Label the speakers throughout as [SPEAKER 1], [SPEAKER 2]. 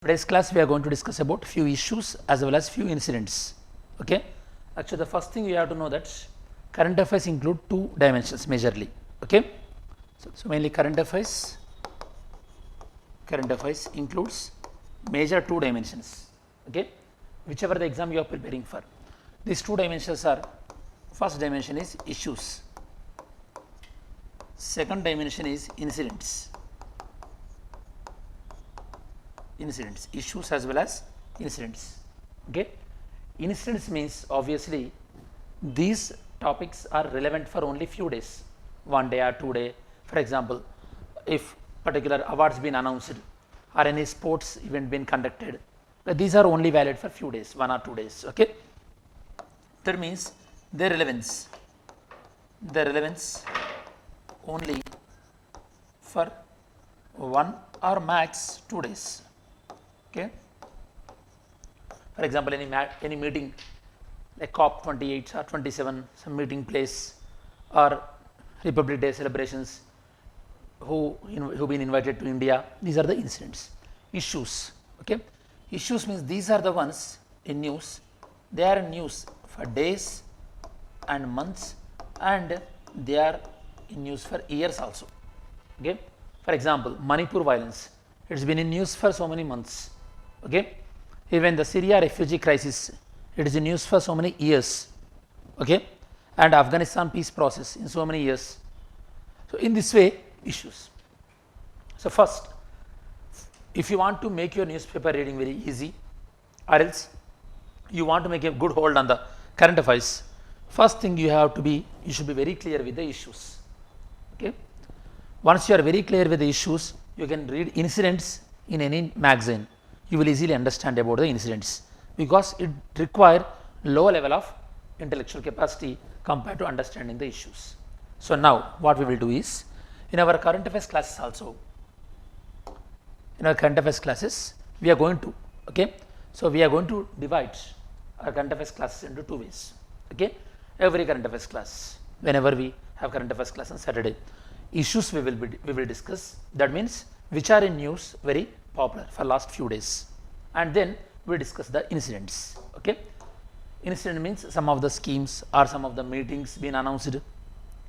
[SPEAKER 1] Today's class we are going to discuss about few issues as well as few incidents. Okay. Actually, the first thing you have to know that current affairs include two dimensions majorly. Okay. So mainly current affairs includes major two dimensions. Okay. Whichever the exam you are preparing for, these two dimensions are: first dimension is issues, second dimension is incidents. Issues as well as incidents. Okay. Incidents means obviously these topics are relevant for only few days, 1 day or 2 day. For example, if particular awards been announced or any sports event been conducted, these are only valid for few days, 1 or 2 days. Okay. That means their relevance only for 1 or max 2 days. Okay. For example, any meeting like COP 28 or 27, some meeting place, or Republic Day celebrations, who been invited to India, these are the incidents. Issues. Okay. Issues means these are the ones in news. They are in news for days and months, and they are in news for years also. Okay. For example, Manipur violence, it has been in news for so many months. Okay. Even the Syria refugee crisis, it is in news for so many years. Okay. And Afghanistan peace process in so many years. So in this way, issues. So first, if you want to make your newspaper reading very easy, or else you want to make a good hold on the current affairs, first thing you should be very clear with the issues. Okay. Once you are very clear with the issues, you can read incidents in any magazine. You will easily understand about the incidents, because it require low level of intellectual capacity compared to understanding the issues. So now what we will do is, in our current affairs classes also, we are going to, okay, so we are going to divide our current affairs classes into two ways. Okay. Every current affairs class, whenever we have current affairs class on Saturday, issues we will discuss, that means which are in news very popular for last few days, and then we discuss the incidents. Okay. Incident means some of the schemes or some of the meetings been announced,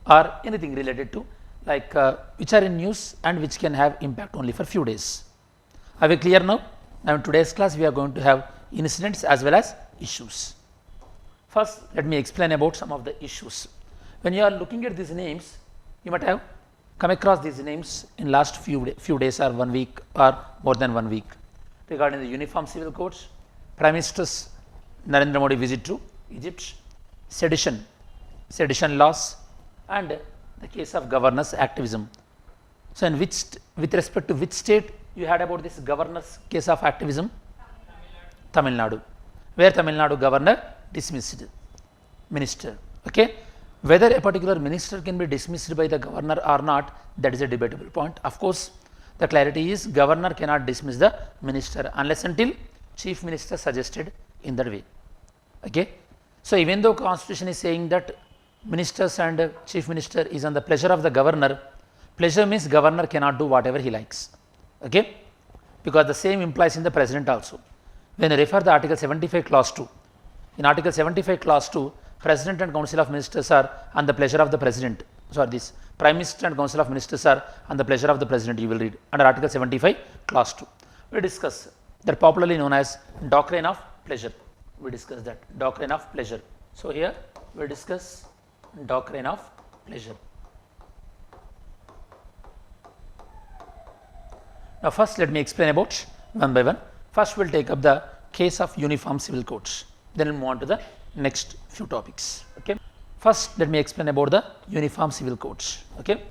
[SPEAKER 1] or anything related to like which are in news and which can have impact only for few days. Are we clear now? Now in today's class we are going to have incidents as well as issues. First, let me explain about some of the issues. When you are looking at these names, you might have come across these names in last few days or 1 week or more than 1 week, regarding the Uniform Civil Codes, Prime Minister's Narendra Modi visit to Egypt, sedition laws, and the case of governors activism. So in with respect to which state you had about this governors case of activism? Tamil Nadu, where Tamil Nadu governor dismissed minister. Okay. Whether a particular minister can be dismissed by the governor or not, that is a debatable point. Of course, the clarity is governor cannot dismiss the minister unless until chief minister suggested in that way. Okay. So even though constitution is saying that ministers and chief minister is on the pleasure of the governor, pleasure means governor cannot do whatever he likes. Okay. Because the same implies in the president also. When you refer the article 75 clause 2, in article 75 clause 2, President and Council of Ministers are on the pleasure of the President. Sorry, this Prime Minister and Council of Ministers are on the pleasure of the President, you will read under article 75 clause 2. We discuss that popularly known as doctrine of pleasure. We discuss that doctrine of pleasure. So here we discuss doctrine of pleasure. Now first let me explain about one by one. First we will take up the case of Uniform Civil Codes. Then we will move on to the next few topics. Okay. First, let me explain about the Uniform Civil Codes. Okay.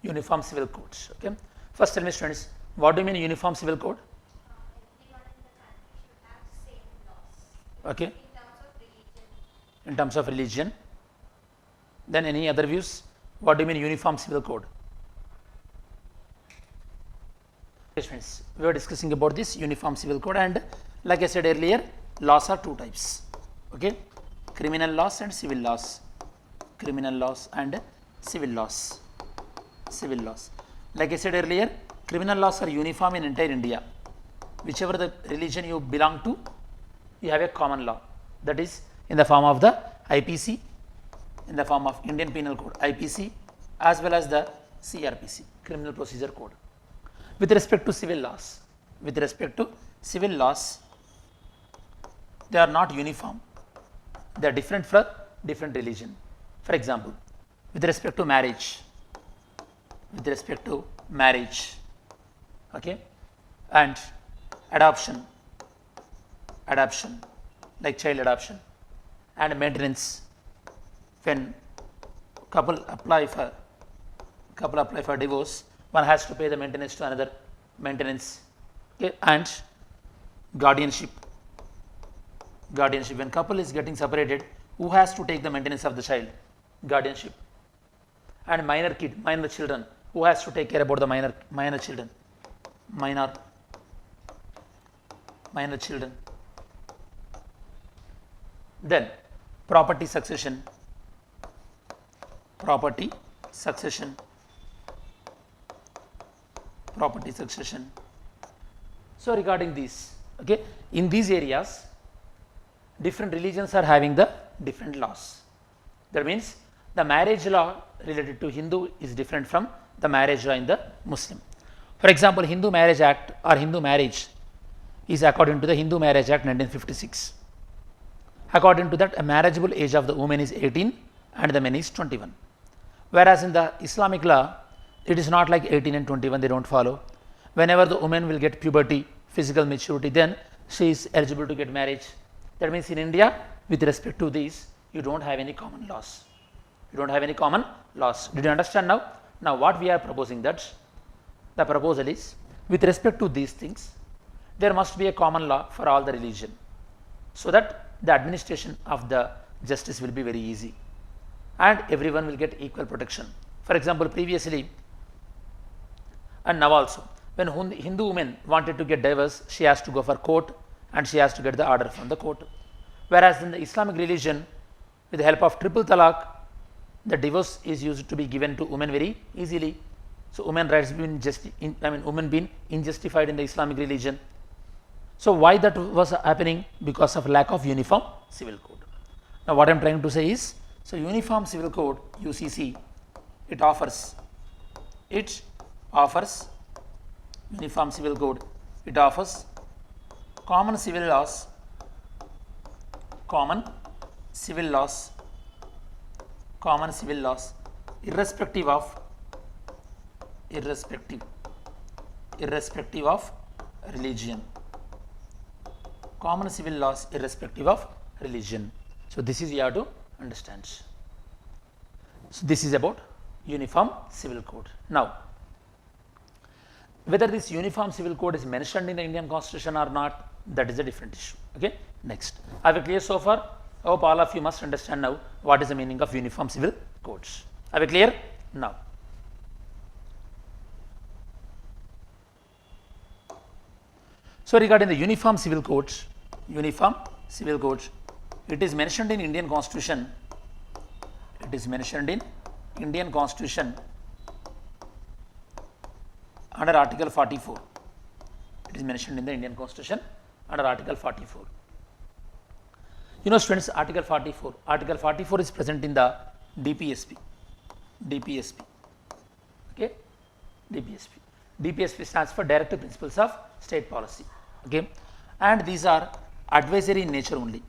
[SPEAKER 1] Uniform Civil Codes. Okay. First, tell me students, what do you mean Uniform Civil Code? Okay. In terms of religion. Then any other views? What do you mean Uniform Civil Code? Yes, friends, we were discussing about this uniform civil code, and like I said earlier, laws are two types. Okay, criminal laws and civil laws. Criminal laws and civil laws. Civil laws. Like I said earlier, criminal laws are uniform in entire India. Whichever the religion you belong to, you have a common law. That is in the form of the IPC, in the form of Indian Penal Code, IPC, as well as the CRPC, Criminal Procedure Code. With respect to civil laws, they are not uniform. They are different for different religion. For example, with respect to marriage, okay, and adoption, like child adoption, and maintenance. When couple apply for divorce, one has to pay the maintenance to another maintenance. Okay, and guardianship. When couple is getting separated, who has to take the maintenance of the child? Guardianship. And minor children, who has to take care about the minor children? Minor children. Then property succession. So regarding these, okay, in these areas, different religions are having the different laws. That means the marriage law related to Hindu is different from the marriage law in the Muslim. For example, Hindu Marriage Act or Hindu marriage is according to the Hindu Marriage Act 1956. According to that, a marriageable age of the woman is 18 and the man is 21. Whereas in the Islamic law, it is not like 18 and 21, they don't follow. Whenever the woman will get puberty, physical maturity, then she is eligible to get marriage. That means in India, with respect to these, you don't have any common laws. Did you understand now? Now what we are proposing, that the proposal is, with respect to these things, there must be a common law for all the religion, so that the administration of the justice will be very easy and everyone will get equal protection. For example, previously and now also, when Hindu woman wanted to get divorce, she has to go for court and she has to get the order from the court. Whereas in the Islamic religion, with the help of triple talaq, the divorce is used to be given to women very easily. So women rights being women being unjustified in the Islamic religion. So why that was happening? Because of lack of uniform civil code. Now what I am trying to say is, so uniform civil code, UCC, it offers uniform civil code, it offers common civil laws, irrespective of religion. Common civil laws irrespective of religion. So this is you have to understand. So this is about uniform civil code. Now, whether this uniform civil code is mentioned in the Indian Constitution or not, that is a different issue. Okay. Next, are we clear so far? I hope all of you must understand now what is the meaning of uniform civil codes. Are we clear? Now, so regarding the uniform civil codes, it is mentioned in Indian Constitution. Under Article 44. It is mentioned in the Indian Constitution under Article 44. You know, students, Article 44 is present in the DPSP. Okay, DPSP stands for Directive Principles of State Policy. Okay, and these are advisory in nature only.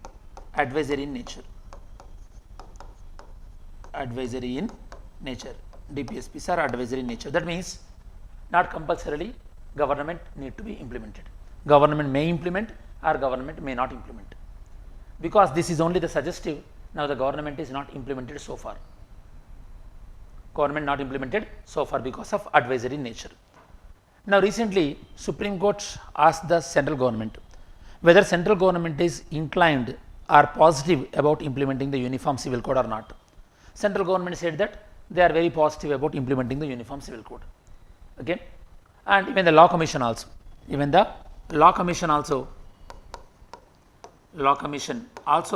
[SPEAKER 1] Advisory in nature. DPSPs are advisory in nature. That means not compulsorily government need to be implemented. Government may implement or government may not implement. Because this is only the suggestive, now the government is not implemented so far. Because of advisory nature. Now recently, Supreme Court asked the central government whether central government is inclined or positive about implementing the uniform civil code or not. Central government said that they are very positive about implementing the uniform civil code. Okay. and even the Law Commission also. Even the Law Commission also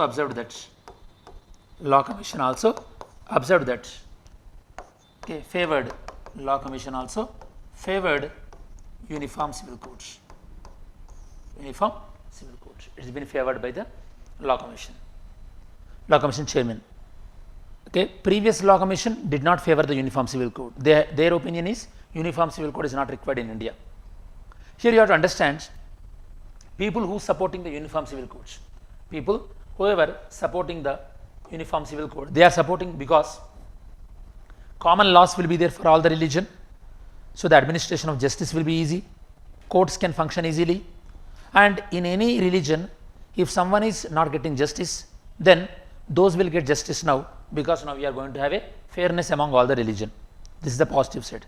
[SPEAKER 1] observed that. Law Commission also observed that. Okay, favored. Law Commission also favored uniform civil codes. Uniform civil codes. It has been favored by the Law Commission. Law Commission chairman. Okay, previous Law Commission did not favor the uniform civil code. Their opinion is uniform civil code is not required in India. Here you have to understand, people who supporting the uniform civil codes, whoever supporting the uniform civil code, they are supporting because common laws will be there for all the religion, so the administration of justice will be easy, courts can function easily, and in any religion, if someone is not getting justice, then those will get justice now, because now we are going to have a fairness among all the religion. This is the positive side.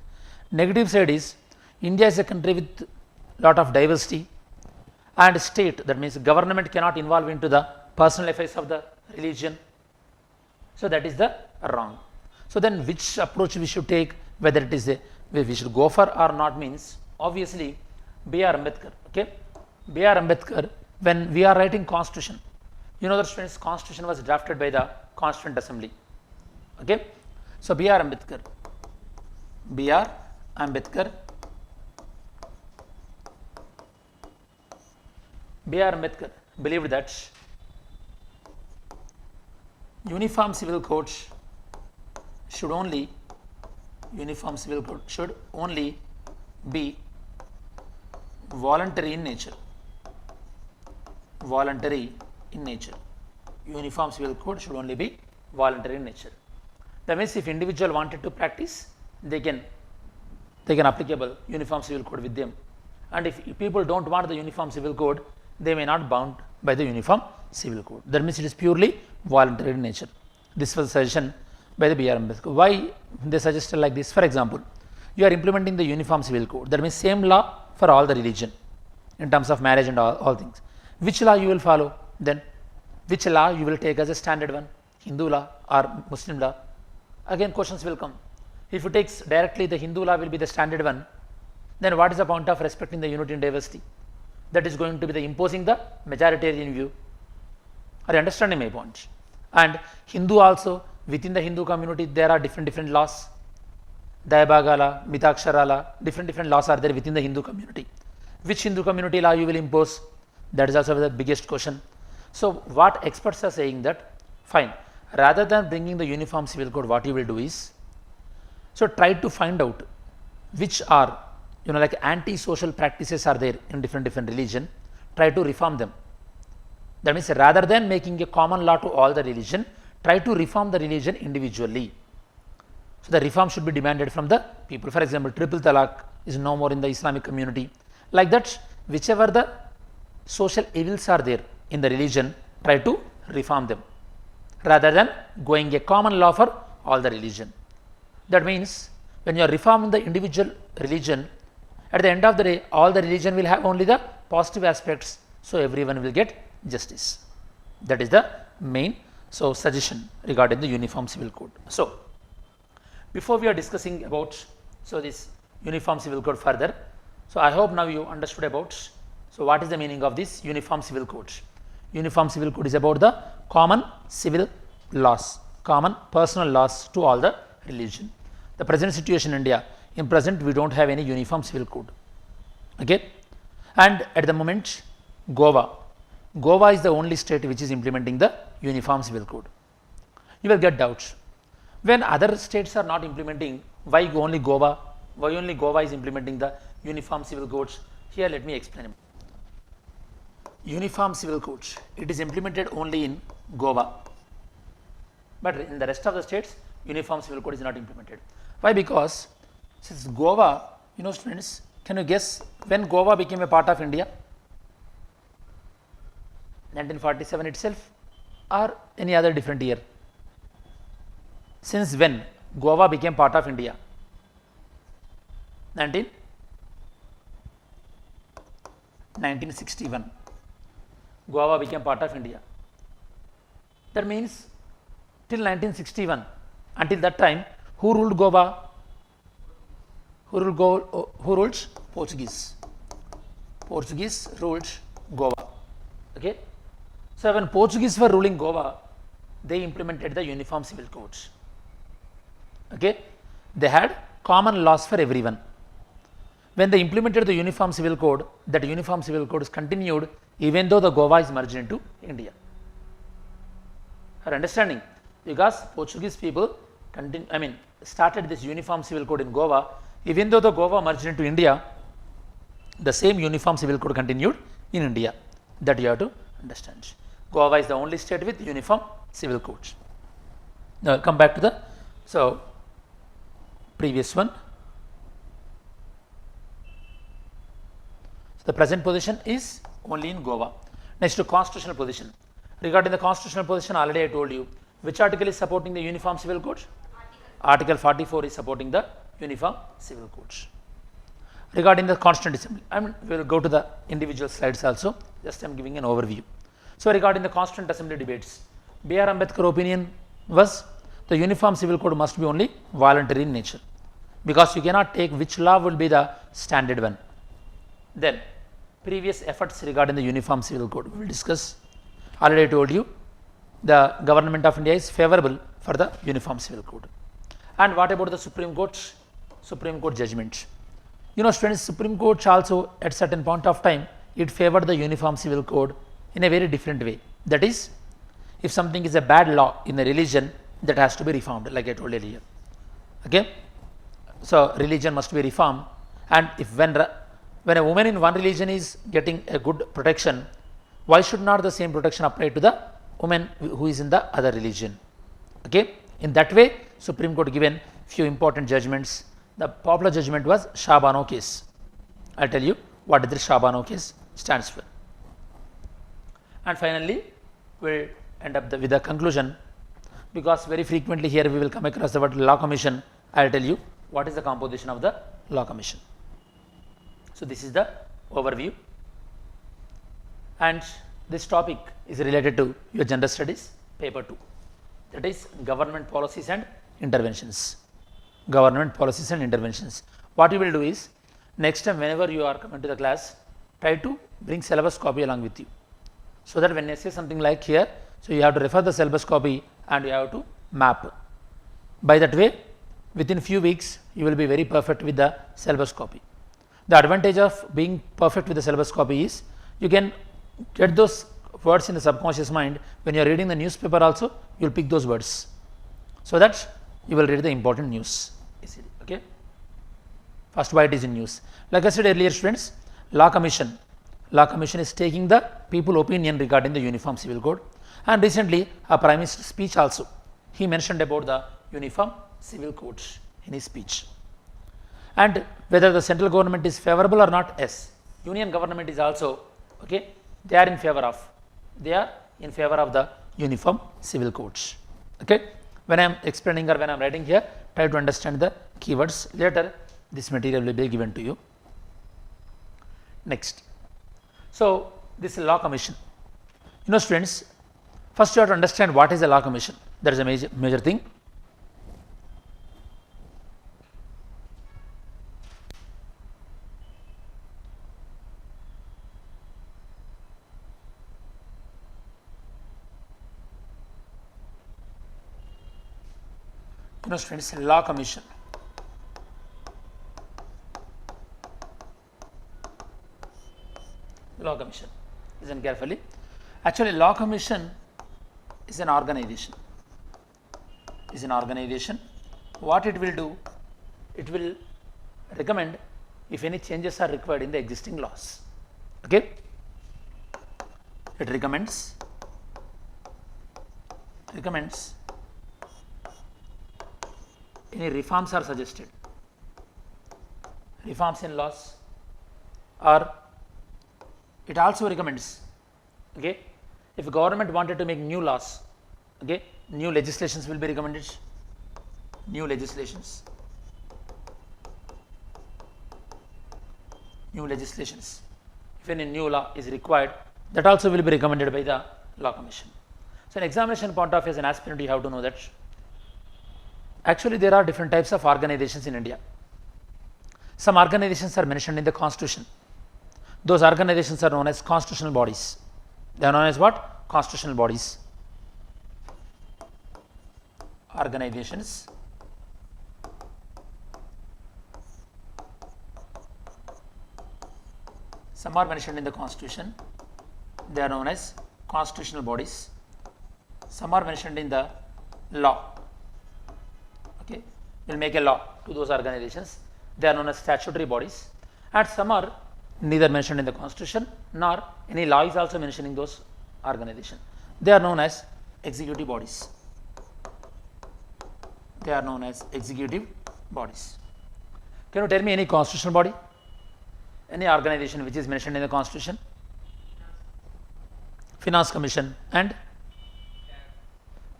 [SPEAKER 1] Negative side is, India is a country with lot of diversity, and state, that means government cannot involve into the personal affairs of the religion. So that is the wrong. So then which approach we should take, whether it is we should go for or not, means obviously B.R. Ambedkar. Okay, B.R. Ambedkar, when we are writing constitution, you know that students, constitution was drafted by the Constituent Assembly. Okay, so B.R. Ambedkar believed that uniform civil code should only be voluntary in nature. Uniform civil code should only be voluntary in nature. That means if individual wanted to practice, they can applicable uniform civil code with them, and if people don't want the uniform civil code, they may not bound by the uniform civil code. That means it is purely voluntary in nature. This was a suggestion by the B.R. Ambedkar. Why they suggested like this? For example, you are implementing the uniform civil code, that means same law for all the religion in terms of marriage and all things. Which law you will follow then? Which law you will take as a standard one? Hindu law or Muslim law? Again questions will come. If you take directly the Hindu law will be the standard one, then what is the point of respecting the unity and diversity? That is going to be the imposing the majoritarian view. Are you understanding my point? And Hindu also, within the Hindu community, there are different laws. Dayabhaga law, Mitakshara law, different laws are there within the Hindu community. Which Hindu community law you will impose? That is also the biggest question. So what experts are saying that, fine, rather than bringing the uniform civil code, what you will do is, so try to find out which are, like anti-social practices are there in different religion, try to reform them. That means rather than making a common law to all the religion, try to reform the religion individually. So the reform should be demanded from the people. For example, triple talaq is no more in the Islamic community. Like that, whichever the social evils are there in the religion, try to reform them, rather than going a common law for all the religion. That means when you are reforming the individual religion, at the end of the day, all the religion will have only the positive aspects, so everyone will get justice. That is the main suggestion regarding the uniform civil code. So before we are discussing about this uniform civil code further, so I hope now you understood about what is the meaning of this uniform civil code. Uniform civil code is about the common civil laws, common personal laws to all the religion. The present situation in India, in present we don't have any uniform civil code. Okay, and at the moment Goa is the only state which is implementing the uniform civil code. You will get doubts. When other states are not implementing, why only Goa is implementing the uniform civil codes? Here let me explain. Uniform civil codes, it is implemented only in Goa, but in the rest of the states uniform civil code is not implemented. Why? Because since Goa, students, can you guess when Goa became a part of India? 1947 itself or any other different year? Since when Goa became part of India? 1961. Goa became part of India. That means till 1961, until that time, who ruled Goa? Who rules Portuguese. Portuguese ruled Goa. Okay. So when Portuguese were ruling Goa, they implemented the Uniform Civil Code. Okay. They had common laws for everyone. When they implemented the Uniform Civil Code, that Uniform Civil Code is continued even though the Goa is merged into India. Are understanding? Because Portuguese people started this Uniform Civil Code in Goa, even though the Goa merged into India, the same Uniform Civil Code continued in India. That you have to understand. Goa is the only state with Uniform Civil Code. Now come back to the previous one. So the present position is only in Goa. Next to constitutional position. Regarding the constitutional position, already I told you which article is supporting the Uniform Civil Code. Article 44 is supporting the Uniform Civil Code. Regarding the Constituent Assembly, we will go to the individual slides also. Just I am giving an overview. So regarding the Constituent Assembly debates, B.R. Ambedkar opinion was the Uniform Civil Code must be only voluntary in nature, because you cannot take which law will be the standard one. Then previous efforts regarding the Uniform Civil Code we will discuss. Already I told you the government of India is favorable for the Uniform Civil Code. And what about the Supreme Court? Supreme Court judgment. You know students, Supreme Court also at certain point of time it favored the Uniform Civil Code in a very different way. That is, if something is a bad law in a religion, that has to be reformed, like I told earlier. Okay. So religion must be reformed, and if when a woman in one religion is getting a good protection, why should not the same protection apply to the woman who is in the other religion? Okay. In that way, Supreme Court given few important judgments. The popular judgment was SBhabano Case. I will tell you what the SBhabano Case stands for. And finally, we will end up with the conclusion, because very frequently here we will come across the word LawCommission. I will tell you what is the composition of the LawCommission. So this is the overview, and this topic is related to your General Studies paper 2, that is government policies and interventions. Government policies and interventions. What you will do is, next time whenever you are coming to the class, try to bring syllabus copy along with you, so that when I say something like here, so you have to refer the syllabus copy and you have to map. By that way, within few weeks you will be very perfect with the syllabus copy. The advantage of being perfect with the syllabus copy is you can get those words in the subconscious mind. When you are reading the newspaper also, you will pick those words, so that you will read the important news easily. Okay. First why it is in news. Like I said earlier students, LawCommission. LawCommission is taking the people opinion regarding the Uniform Civil Code, and recently a Prime Minister's speech also, he mentioned about the Uniform Civil Code in his speech. And whether the central government is favorable or not, yes, union government is also, okay, they are in favor of the Uniform Civil Code. Okay. When I am explaining or when I am writing here, try to understand the keywords. Later this material will be given to you. Next. So this is LawCommission. You know students, first you have to understand what is a LawCommission. That is a major thing. You know students, LawCommission. LawCommission. Listen carefully. Actually, LawCommission is an organization. What it will do? It will recommend if any changes are required in the existing laws. Okay. It recommends any reforms are suggested, reforms in laws, or it also recommends, okay, if government wanted to make new laws, okay, new legislations will be recommended, new legislations, if any new law is required, that also will be recommended by the LawCommission. So an examination point of view, as an aspirant, you have to know that actually there are different types of organizations in India. Some organizations are mentioned in the constitution. Those organizations are known as constitutional bodies. They are known as what? Constitutional bodies. Organizations some are mentioned in the constitution. They are known as constitutional bodies. Some are mentioned in the law. Okay, we will make a law to those organizations. They are known as statutory bodies, and some are neither mentioned in the constitution nor any law is also mentioning those organizations. They are known as executive bodies. They are known as executive bodies. Can you tell me any constitutional body? Any organization which is mentioned in the constitution? Finance Commission and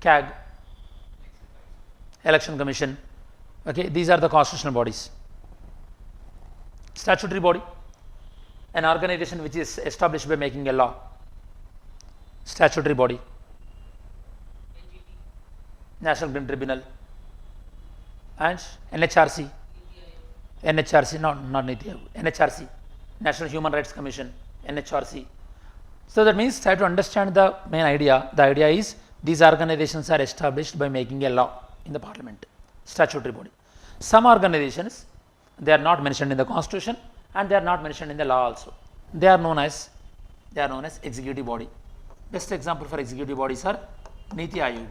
[SPEAKER 1] CAG, Election Commission. Okay, these are the constitutional bodies. Statutory body, an organization which is established by making a law. Statutory body. National Green Tribunal and NHRC. NHRC, not Niti Aayog, NHRC, National Human Rights Commission, NHRC. So that means try to understand the main idea. The idea is these organizations are established by making a law in the parliament, statutory body. Some organizations, they are not mentioned in the constitution and they are not mentioned in the law also. They are known as executive body. Best example for executive bodies are Niti Aayog,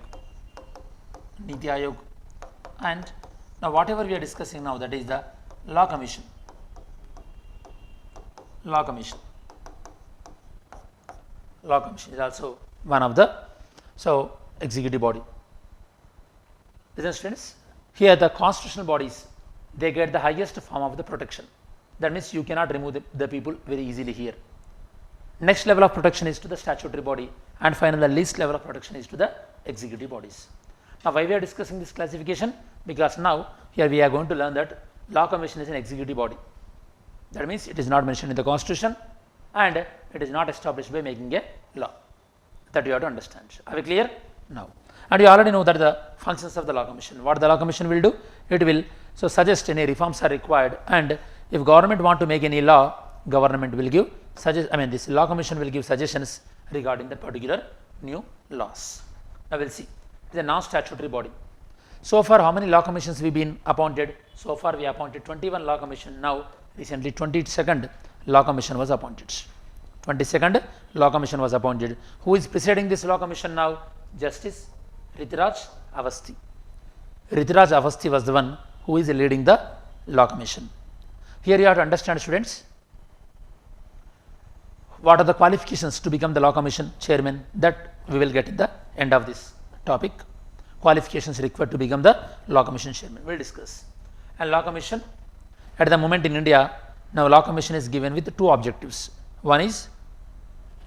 [SPEAKER 1] and now whatever we are discussing now, that is the Law Commission. Law Commission is also one of the executive body. Listen students, here the constitutional bodies, they get the highest form of the protection. That means you cannot remove the people very easily here. Next level of protection is to the statutory body, and finally the least level of protection is to the executive bodies. Now why we are discussing this classification? Because now here we are going to learn that Law Commission is an executive body. That means it is not mentioned in the constitution and it is not established by making a law. That you have to understand. Are we clear? Now. And you already know that the functions of the Law Commission. What the Law Commission will do? It will suggest any reforms are required, and if government want to make any law, government will give this Law Commission will give suggestions regarding the particular new laws. Now we will see. It is a non-statutory body. So far, how many Law Commissions we been appointed? So far we appointed 21 Law Commission. Now recently 22nd Law Commission was appointed. 22nd Law Commission was appointed. Who is presiding this Law Commission now? Justice Ritiraj Avasthi. Ritiraj Avasthi was the one who is leading the Law Commission. Here you have to understand, students, what are the qualifications to become the Law Commission chairman, that we will get at the end of this topic. Qualifications required to become the Law Commission chairman, we will discuss. And Law Commission, at the moment in India, now Law Commission is given with two objectives. One is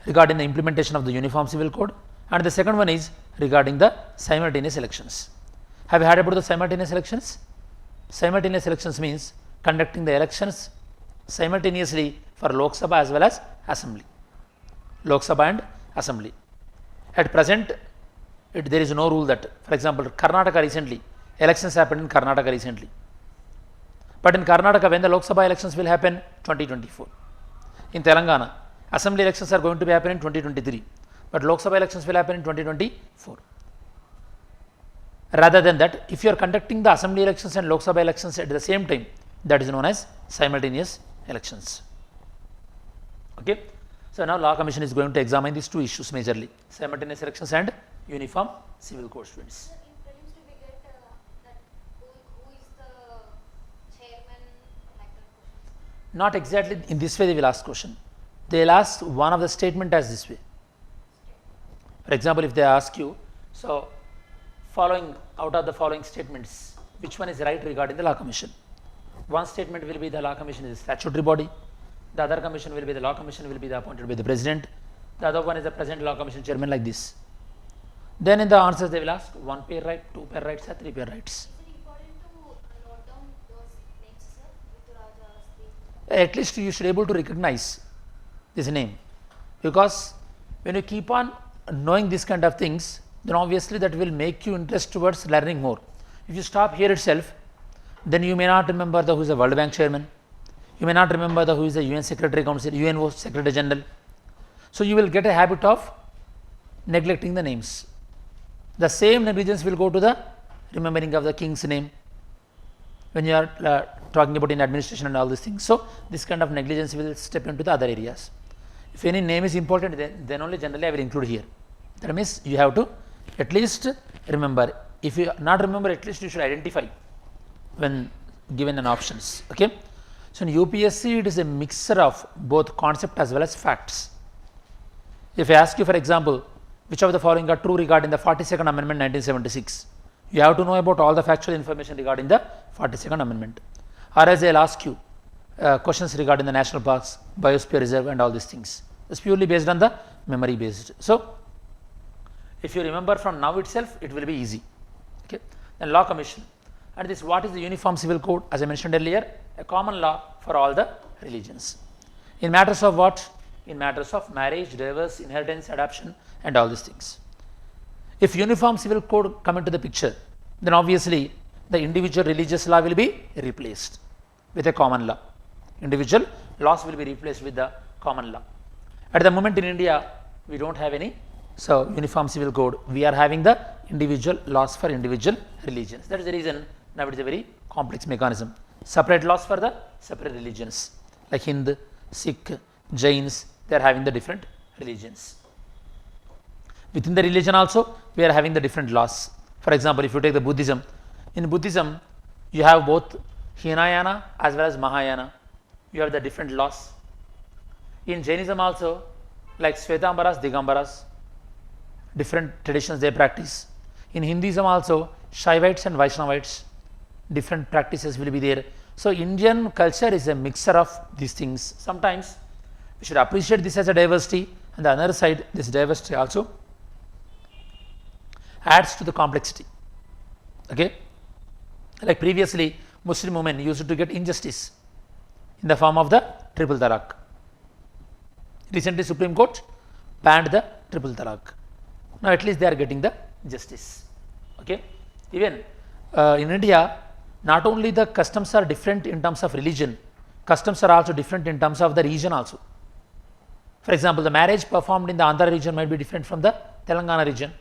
[SPEAKER 1] regarding the implementation of the Uniform Civil Code, and the second one is regarding the simultaneous elections. Have you heard about the simultaneous elections? Simultaneous elections means conducting the elections simultaneously for Lok Sabha as well as Assembly. Lok Sabha and Assembly. At present, there is no rule that, for example, Karnataka recently, elections happened in Karnataka recently. But in Karnataka, when the Lok Sabha elections will happen? 2024. In Telangana, Assembly elections are going to be happen in 2023. But Lok Sabha elections will happen in 2024. Rather than that, if you are conducting the Assembly elections and Lok Sabha elections at the same time, that is known as simultaneous elections. Okay. So now Law Commission is going to examine these two issues majorly: simultaneous elections and Uniform Civil Code, students.
[SPEAKER 2] In prelims, do we get that who is the chairman, like that questions?
[SPEAKER 1] Not exactly in this way they will ask question. They will ask one of the statement as this way. For example, if they ask you, so following out of the following statements, which one is right regarding the Law Commission? One statement will be the Law Commission is a statutory body. The other commission will be the Law Commission will be appointed by the President. The other one is the President Law Commission chairman, like this. Then in the answers they will ask 1 pair right, 2 pair rights, or 3 pair rights.
[SPEAKER 2] Is it important to note down those names, sir? Rituraj Avasthi.
[SPEAKER 1] At least you should be able to recognize this name, because when you keep on knowing this kind of things, then obviously that will make you interest towards learning more. If you stop here itself, then you may not remember who is the World Bank chairman, You may not remember who is the UN Secretary Council, UNO Secretary General. So you will get a habit of neglecting the names. The same negligence will go to the remembering of the king's name when you are talking about in administration and all these things. So this kind of negligence will step into the other areas. If any name is important, then only generally I will include here. That means you have to at least remember. If you not remember, at least you should identify when given an options. Okay. So in UPSC, it is a mixture of both concept as well as facts. If I ask you, for example, which of the following are true regarding the 42nd Amendment 1976, you have to know about all the factual information regarding the 42nd Amendment. Or as I will ask you questions regarding the national parks, biosphere reserve and all these things. It's purely based on the memory based. So if you remember from now itself, it will be easy. Okay. Then Law Commission, and this what is the Uniform Civil Code? As I mentioned earlier, a common law for all the religions. In matters of what? In matters of marriage, divorce, inheritance, adoption and all these things. If Uniform Civil Code come into the picture, then obviously the individual religious law will be replaced with a common law. Individual laws will be replaced with the common law. At the moment in India, we don't have any Uniform Civil Code. We are having the individual laws for individual religions. That is the reason now it is a very complex mechanism. Separate laws for the separate religions like Hindu, Sikh, Jains, they are having the different religions. Within the religion also, we are having the different laws. For example, if you take the Buddhism, in Buddhism, you have both Hinayana as well as Mahayana. You have the different laws. In Jainism also, like Svetambaras, Digambaras, different traditions they practice. In Hinduism also, Shaivites and Vaishnavites, different practices will be there. So Indian culture is a mixture of these things. Sometimes we should appreciate this as a diversity, and the other side, this diversity also adds to the complexity. Okay, like previously, Muslim women used to get injustice in the form of the triple talaq. Recently, Supreme Court banned the triple talaq. Now, at least they are getting the justice. Okay, even in India, not only the customs are different in terms of religion, customs are also different in terms of the region also. For example, the marriage performed in the Andhra region might be different from the Telangana region,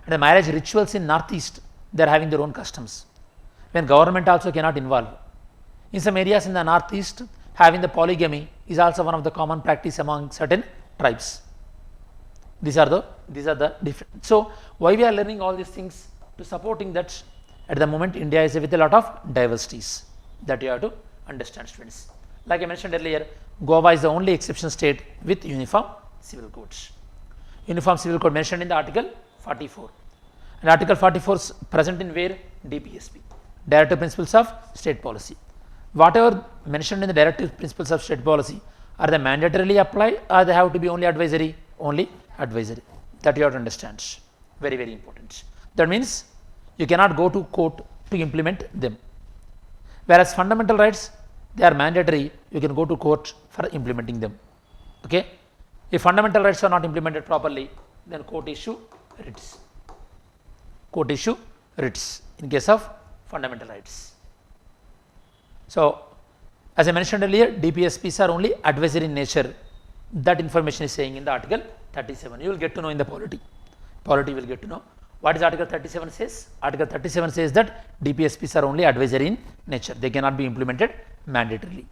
[SPEAKER 1] and the marriage rituals in Northeast, they are having their own customs, when government also cannot involve. In some areas in the Northeast, having the polygamy is also one of the common practice among certain tribes. These are the different. So why we are learning all these things? To supporting that at the moment India is with a lot of diversities that you have to understand, students. Like I mentioned earlier, Goa is the only exception state with Uniform Civil Codes. Uniform Civil Code mentioned in the Article 44. And Article 44 is present in where? DPSP, Directive Principles of State Policy. Whatever mentioned in the Directive Principles of State Policy, are they mandatorily applied or they have to be only advisory? Only advisory. That you have to understand. Very, very important. That means you cannot go to court to implement them. Whereas fundamental rights, they are mandatory, you can go to court for implementing them. Okay? If fundamental rights are not implemented properly, then court issue writs. Court issue writs in case of fundamental rights. So, as I mentioned earlier, DPSPs are only advisory in nature. That information is saying in the Article 37. You will get to know in the polity. Polity will get to know. What is Article 37 says? Article 37 says that DPSPs are only advisory in nature. They cannot be implemented mandatorily.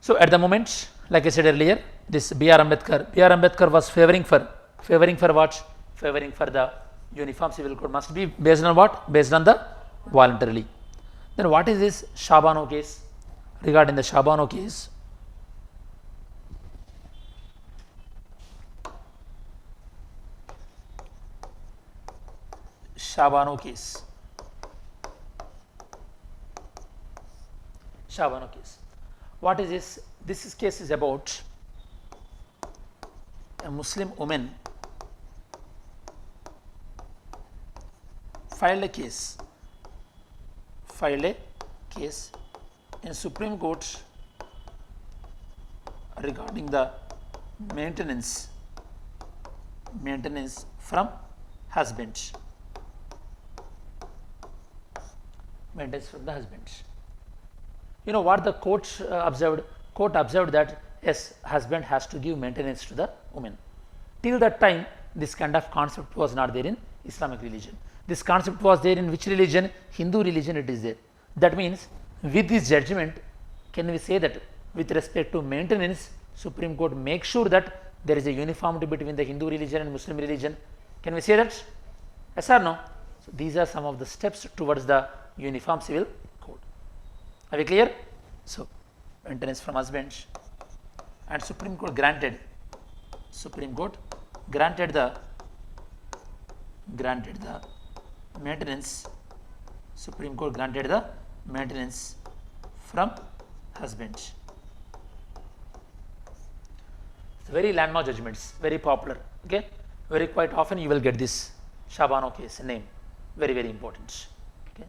[SPEAKER 1] So at the moment, like I said earlier, this B.R. Ambedkar was favoring for what? Favoring for the Uniform Civil Code must be based on what? Based on the voluntarily. Then what is this SBhabano case? Regarding the SBhabano case, SBhabano case. SBhabano case. What is this? This case is about a Muslim woman filed a case in Supreme Court regarding the maintenance from husband. Maintenance from the husband. You know what the court observed? Court observed that yes, husband has to give maintenance to the woman. Till that time, this kind of concept was not there in Islamic religion. This concept was there in which religion? Hindu religion it is there. That means with this judgment, can we say that with respect to maintenance, Supreme Court makes sure that there is a uniformity between the Hindu religion and Muslim religion? Can we say that? Yes or no? So these are some of the steps towards the uniform civil code. Are we clear? So maintenance from husband, and Supreme Court granted the maintenance. Supreme Court granted the maintenance from husband. It's very landmark judgments, very popular. Okay, very quite often you will get this SBhabano case name, very very important. Okay.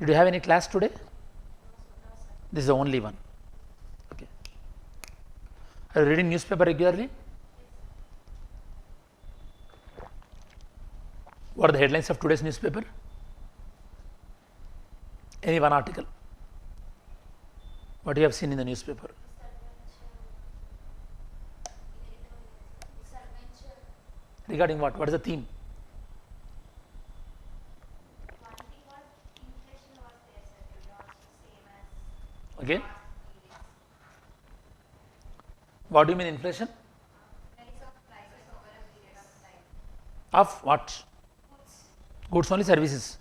[SPEAKER 1] Did you have any class today? This is the only one. Okay. Are you reading newspaper regularly? What are the headlines of today's newspaper? Any one article? What you have seen in the newspaper? Regarding what? What is the theme? Okay. What do you mean inflation? Of what? Goods only, services?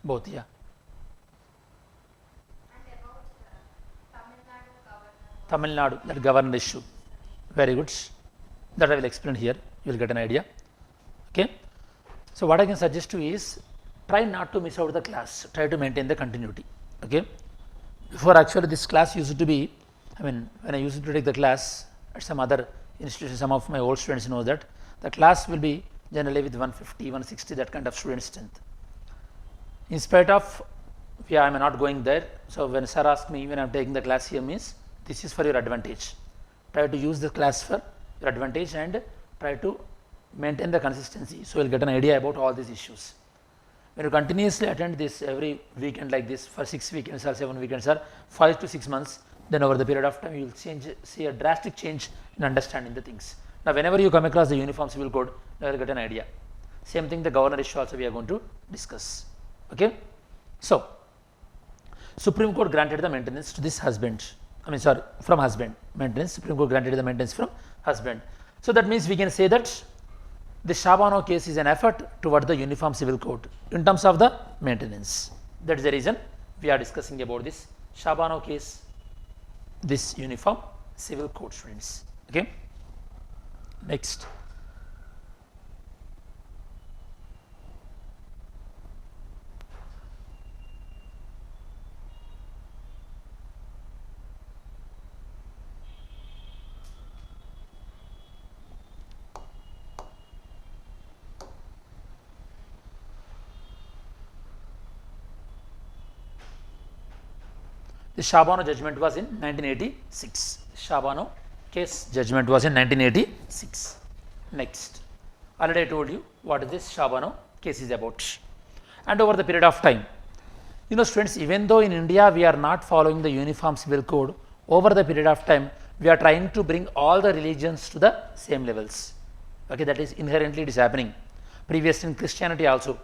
[SPEAKER 1] Both, yeah. Tamil Nadu, that governor issue. Very good. That I will explain here. You will get an idea. Okay. So what I can suggest to you is try not to miss out the class. Try to maintain the continuity. Okay. Before actually this class used to be, when I used to take the class at some other institution, some of my old students know that the class will be generally with 150, 160, that kind of student strength. In spite of, I am not going there. So when sir asked me when I am taking the class here, means this is for your advantage. Try to use the class for your advantage and try to maintain the consistency. So you will get an idea about all these issues. When you continuously attend this every weekend like this for 6 weekends or 7 weekends or 5 to 6 months, then over the period of time you will see a drastic change in understanding the things. Now whenever you come across the uniform civil code, you will get an idea. Same thing the governor issue also we are going to discuss. Okay. So Supreme Court granted the maintenance to this husband. From husband. Maintenance. Supreme Court granted the maintenance from husband. So that means we can say that the SBhabano case is an effort toward the uniform civil code in terms of the maintenance. That is the reason we are discussing about this SBhabano case, this uniform civil code, students. Okay. Next. The SBhabano judgment was in 1986. SBhabano case judgment was in 1986. Next. Already I told you what this SBhabano case is about. And over the period of time, you know students, even though in India we are not following the uniform civil code, over the period of time we are trying to bring all the religions to the same levels. Okay, that is inherently it is happening. Previously in Christianity also,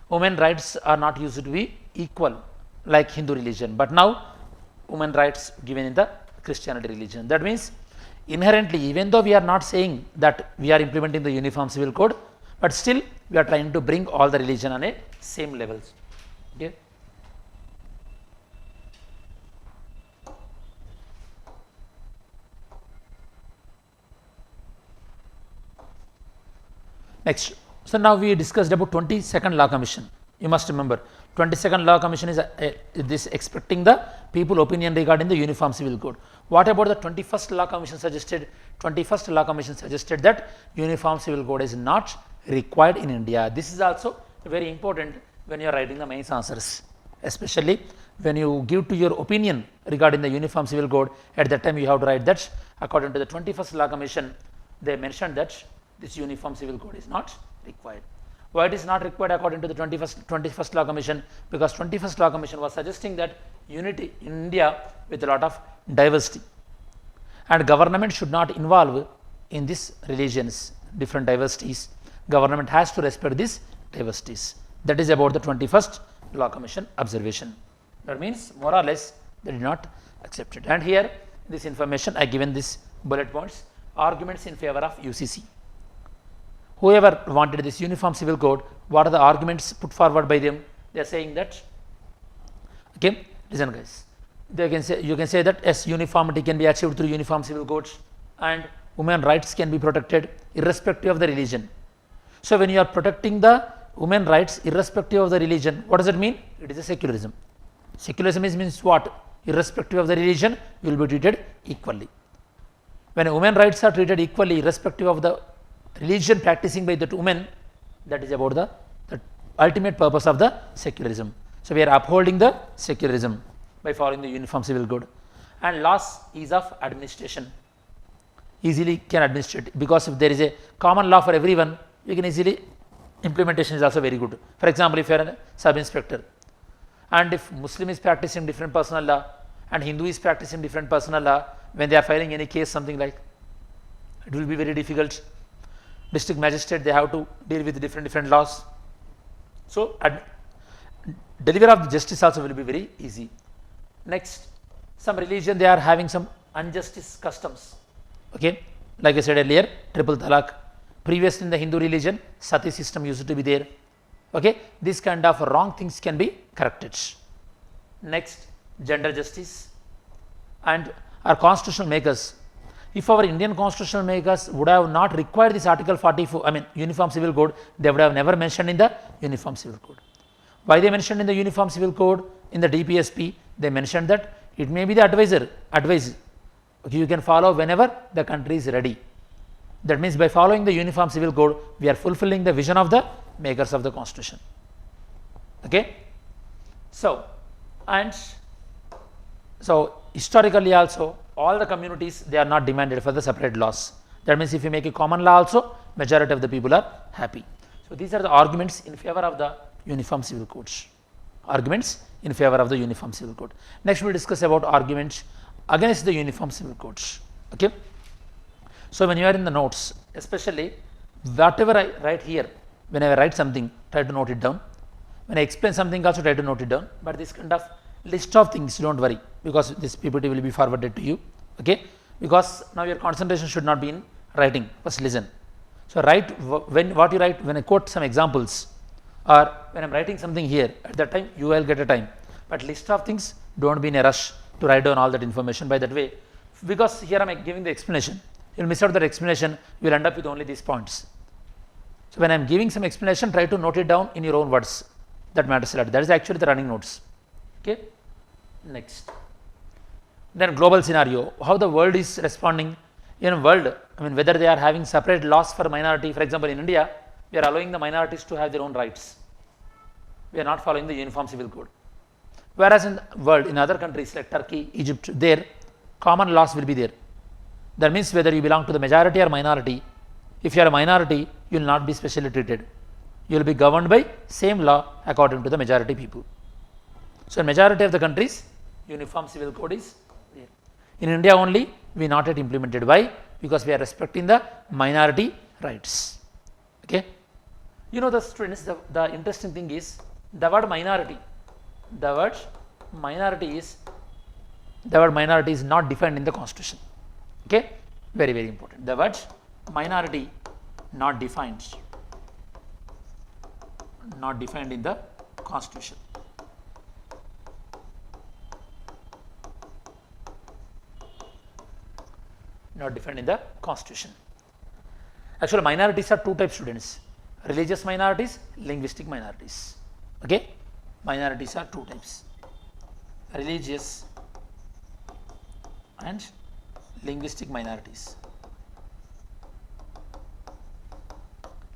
[SPEAKER 1] women rights are not used to be equal like Hindu religion, but now women rights given in the Christianity religion. That means inherently, even though we are not saying that we are implementing the uniform civil code, but still we are trying to bring all the religion on a same levels. Okay. Next. So now we discussed about 22nd Law Commission. You must remember 22nd Law Commission is this expecting the people opinion regarding the uniform civil code. What about the 21st Law Commission suggested? 21st Law Commission suggested that uniform civil code is not required in India. This is also very important when you are writing the mains answers, especially when you give to your opinion regarding the uniform civil code. At that time you have to write that according to the 21st Law Commission, they mentioned that this uniform civil code is not required. Why it is not required according to the 21st Law Commission? Because 21st Law Commission was suggesting that unity in India with a lot of diversity, and government should not involve in this religions, different diversities. Government has to respect these diversities. That is about the 21st Law Commission observation. That means more or less they did not accept it. And here this information I given this bullet points, arguments in favor of UCC. Whoever wanted this uniform civil code, what are the arguments put forward by them? They are saying that, okay, listen guys, they can say, you can say that yes, uniformity can be achieved through uniform civil codes, and women rights can be protected irrespective of the religion. So when you are protecting the women rights irrespective of the religion, what does it mean? It is a secularism. Secularism means what? Irrespective of the religion, you will be treated equally. When women rights are treated equally irrespective of the religion practicing by that woman, that is about the ultimate purpose of the secularism. So we are upholding the secularism by following the uniform civil code. And laws ease of administration, easily can administrate, because if there is a common law for everyone, you can easily, implementation is also very good. For example, if you are a sub inspector, and if Muslim is practicing different personal law and Hindu is practicing different personal law, when they are filing any case, something like, it will be very difficult. District magistrate, they have to deal with different laws. So deliver of justice also will be very easy. Next, some religion, they are having some injustice customs. Okay, like I said earlier, triple talaq. Previously in the Hindu religion, sati system used to be there. Okay, this kind of wrong things can be corrected. Next, gender justice, and our constitutional makers. If our Indian constitutional makers would have not required this Article 44, Uniform Civil Code, they would have never mentioned in the Uniform Civil Code. Why they mentioned in the Uniform Civil Code, in the DPSP, they mentioned that it may be the advice. Okay, you can follow whenever the country is ready. That means by following the Uniform Civil Code, we are fulfilling the vision of the makers of the Constitution. Okay. So historically also, all the communities, they are not demanded for the separate laws. That means if you make a common law also, majority of the people are happy. So these are the arguments in favor of the Uniform Civil Codes. Arguments in favor of the Uniform Civil Code. Next we will discuss about arguments against the Uniform Civil Codes. Okay. So when you are in the notes, especially whatever I write here, when I write something, try to note it down. When I explain something also, try to note it down. But this kind of list of things, don't worry, because this PPT will be forwarded to you. Okay, because now your concentration should not be in writing. First listen. So write what you write. When I quote some examples, or when I am writing something here, at that time you will get a time. But list of things, don't be in a rush to write down all that information by that way, because here I am giving the explanation. You will miss out that explanation. You will end up with only these points. So when I am giving some explanation, try to note it down in your own words. That matters a lot. That is actually the running notes. Okay. Next, then global scenario, how the world is responding. In world, whether they are having separate laws for minority. For example, in India, we are allowing the minorities to have their own rights. We are not following the Uniform Civil Code. Whereas in the world, in other countries like Turkey, Egypt, there common laws will be there. That means whether you belong to the majority or minority, if you are a minority, you will not be specially treated. You will be governed by same law according to the majority people. So in majority of the countries, Uniform Civil Code is there. In India only, we not yet implemented. Why? Because we are respecting the minority rights. Okay. You know the students, the interesting thing is the word minority. The word minority is not defined in the Constitution. Okay. Very, very important. The word minority not defined in the Constitution. Not defined in the Constitution. Actually, minorities are two types, students: religious minorities, linguistic minorities. Okay, minorities are two types: religious and linguistic minorities.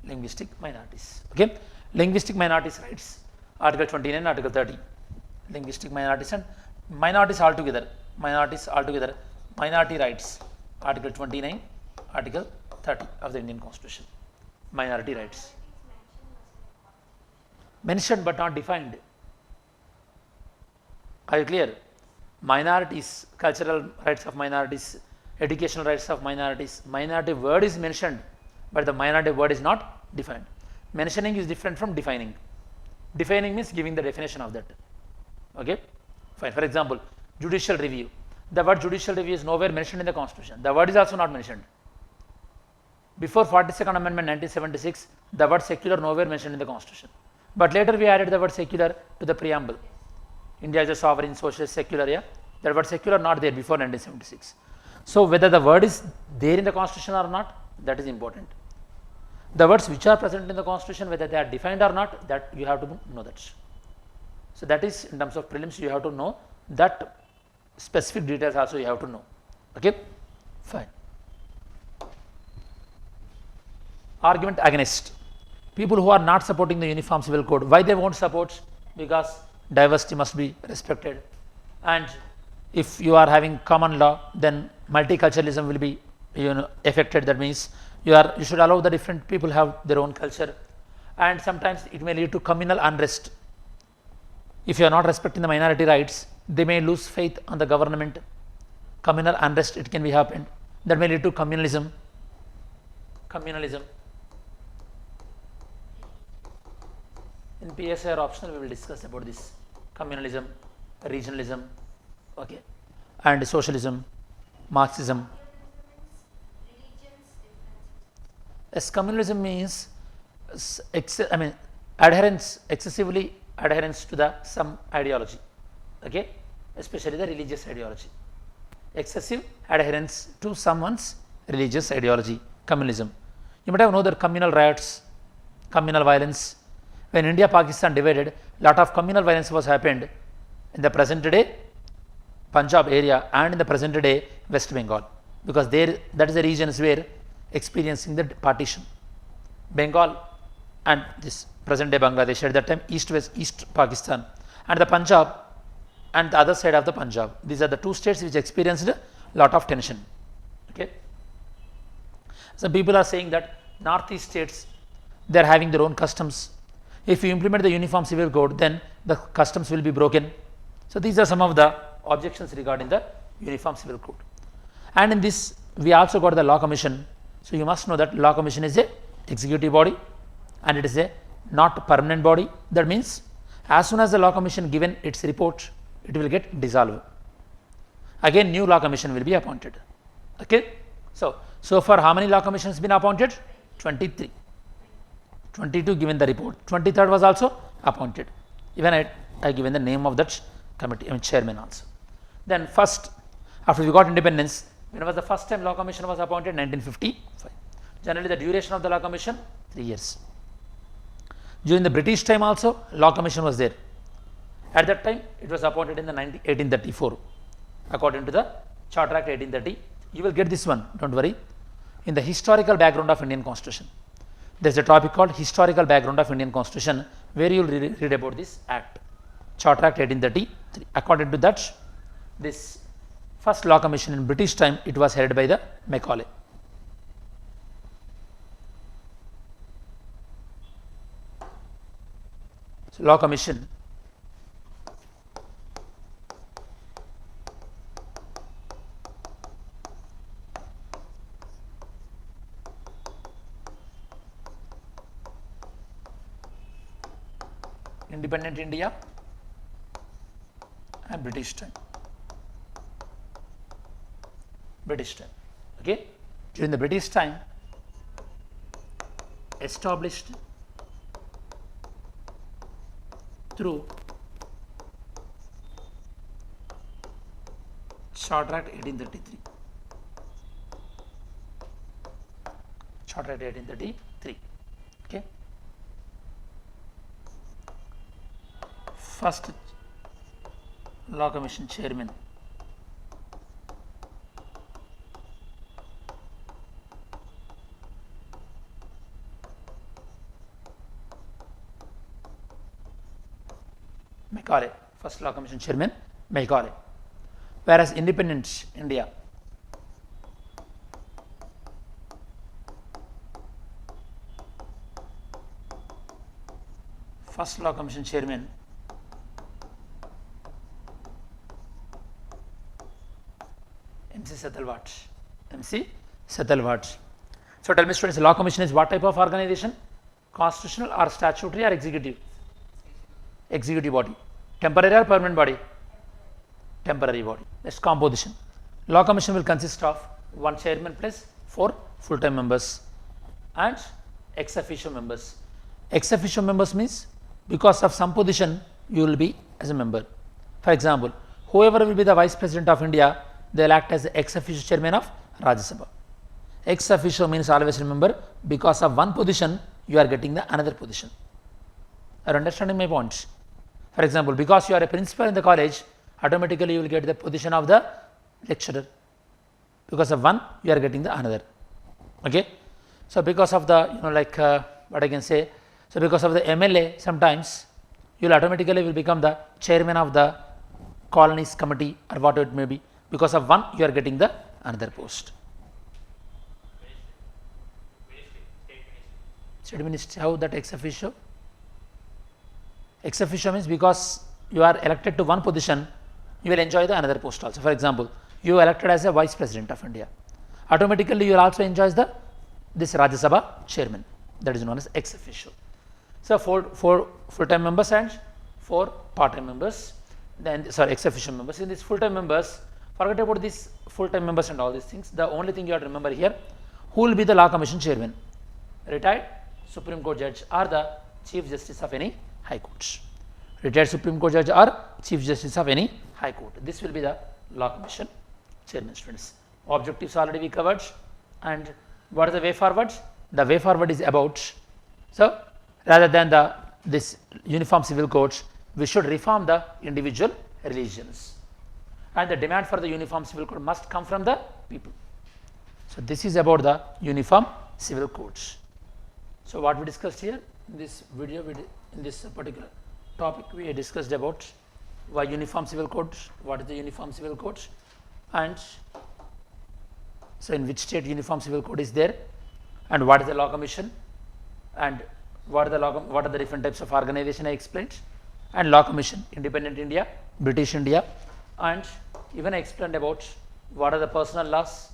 [SPEAKER 1] Linguistic minorities. Okay, linguistic minorities rights, Article 29, Article 30. Linguistic minorities and minorities altogether. Minority rights. Article 29, Article 30 of the Indian Constitution. Minority rights. mentioned but not defined. Are you clear? Minorities, cultural rights of minorities, educational rights of minorities, minority word is mentioned, but the minority word is not defined. Mentioning is different from defining. Defining means giving the definition of that. Okay, fine. For example, judicial review. The word judicial review is nowhere mentioned in the Constitution. The word is also not mentioned. Before 42nd Amendment 1976, the word secular nowhere mentioned in the Constitution. But later we added the word secular to the preamble. India is a sovereign, socialist, secular. Yeah, that word secular not there before 1976. So whether the word is there in the Constitution or not, that is important. The words which are present in the Constitution, whether they are defined or not, that you have to know that. So that is in terms of prelims, you have to know that specific details also you have to know. Okay, fine. Argument against. People who are not supporting the Uniform Civil Code. Why they won't support? Because diversity must be respected, and if you are having common law, then multiculturalism will be affected. That means you should allow the different people have their own culture, and sometimes it may lead to communal unrest. If you are not respecting the minority rights, they may lose faith on the government. Communal unrest, it can be happened. That may lead to communalism. Communalism. In PSI or optional, we will discuss about this. Communalism, regionalism, okay, and socialism, Marxism. Yes, communalism means adherence, excessively adherence to the some ideology, okay, especially the religious ideology. Excessive adherence to someone's religious ideology, communism. You might have known that communal riots, communal violence. When India Pakistan divided, lot of communal violence was happened in the present day Punjab area and in the present day West Bengal, because there that is the regions where experiencing the partition. Bengal and this present day Bangladesh, at that time East Pakistan, and the Punjab and the other side of the Punjab. These are the two states which experienced a lot of tension. Okay. Some people are saying that northeast states, they are having their own customs. If you implement the Uniform Civil Code, then the customs will be broken. So these are some of the objections regarding the Uniform Civil Code. And in this, we also got the Law Commission. So you must know that Law Commission is a executive body, and it is a not permanent body. That means as soon as the Law Commission given its report, it will get dissolved. Again, new Law Commission will be appointed. Okay. So far, how many Law Commissions been appointed? 23. 22 given the report. 23rd was also appointed. Even I given the name of that committee, chairman also. Then first, after we got independence, when was the first time Law Commission was appointed? 1955. Generally, the duration of the Law Commission 3 years. During the British time also, Law Commission was there. At that time, it was appointed in the 1834, according to the Charter Act 1830. You will get this one, don't worry. In the historical background of Indian Constitution, there is a topic called historical background of Indian Constitution, where you will read about this Act, Charter Act 1833. According to that, this first Law Commission in British time, it was headed by the Macaulay. So Law Commission, independent India and British time. British time. Okay. During the British time, established through Charter Act 1833. Charter Act 1833. Okay. First Law Commission chairman, Macaulay. First Law Commission chairman, Macaulay. Whereas independent India, First Law Commission chairman MC Setalvat. MC Setalvat. So tell me students, Law Commission is what type of organization? Constitutional or statutory or executive? Executive body. Temporary or permanent body? Temporary body. Next, composition. Law Commission will consist of one chairman plus 4 full-time members and ex officio members. Ex officio members means because of some position you will be as a member. For example, whoever will be the Vice President of India, they will act as the ex officio chairman of Rajya Sabha. Ex officio means always remember, because of one position you are getting the another position. Are you understanding my point? For example, because you are a principal in the college, automatically you will get the position of the lecturer. Because of one you are getting the another. Okay. So because of the what I can say, so because of the MLA, sometimes you will automatically will become the chairman of the colonies committee or whatever it may be. Because of one you are getting the another post. State ministry, how that ex officio? Ex officio means because you are elected to one position, you will enjoy the another post also. For example, you are elected as a Vice President of India. Automatically you will also enjoy this Rajya Sabha chairman, that is known as ex officio. So 4 full-time members and 4 part-time members, then ex officio members. In these full-time members, forget about these full-time members and all these things. The only thing you have to remember here, who will be the Law Commission chairman? Retired Supreme Court judge or the Chief Justice of any High Court. Retired Supreme Court judge or Chief Justice of any High Court. This will be the Law Commission chairman, students. Objectives already we covered, and what is the way forward? The way forward is about, so rather than this uniform civil code, we should reform the individual religions, and the demand for the uniform civil code must come from the people. So this is about the uniform civil codes. So what we discussed here in this video, in this particular topic, we discussed about why uniform civil code, what is the uniform civil code, and so in which state uniform civil code is there, and what is the Law Commission, and what are the different types of organization I explained, and Law Commission, Independent India, British India, and even I explained about what are the personal laws,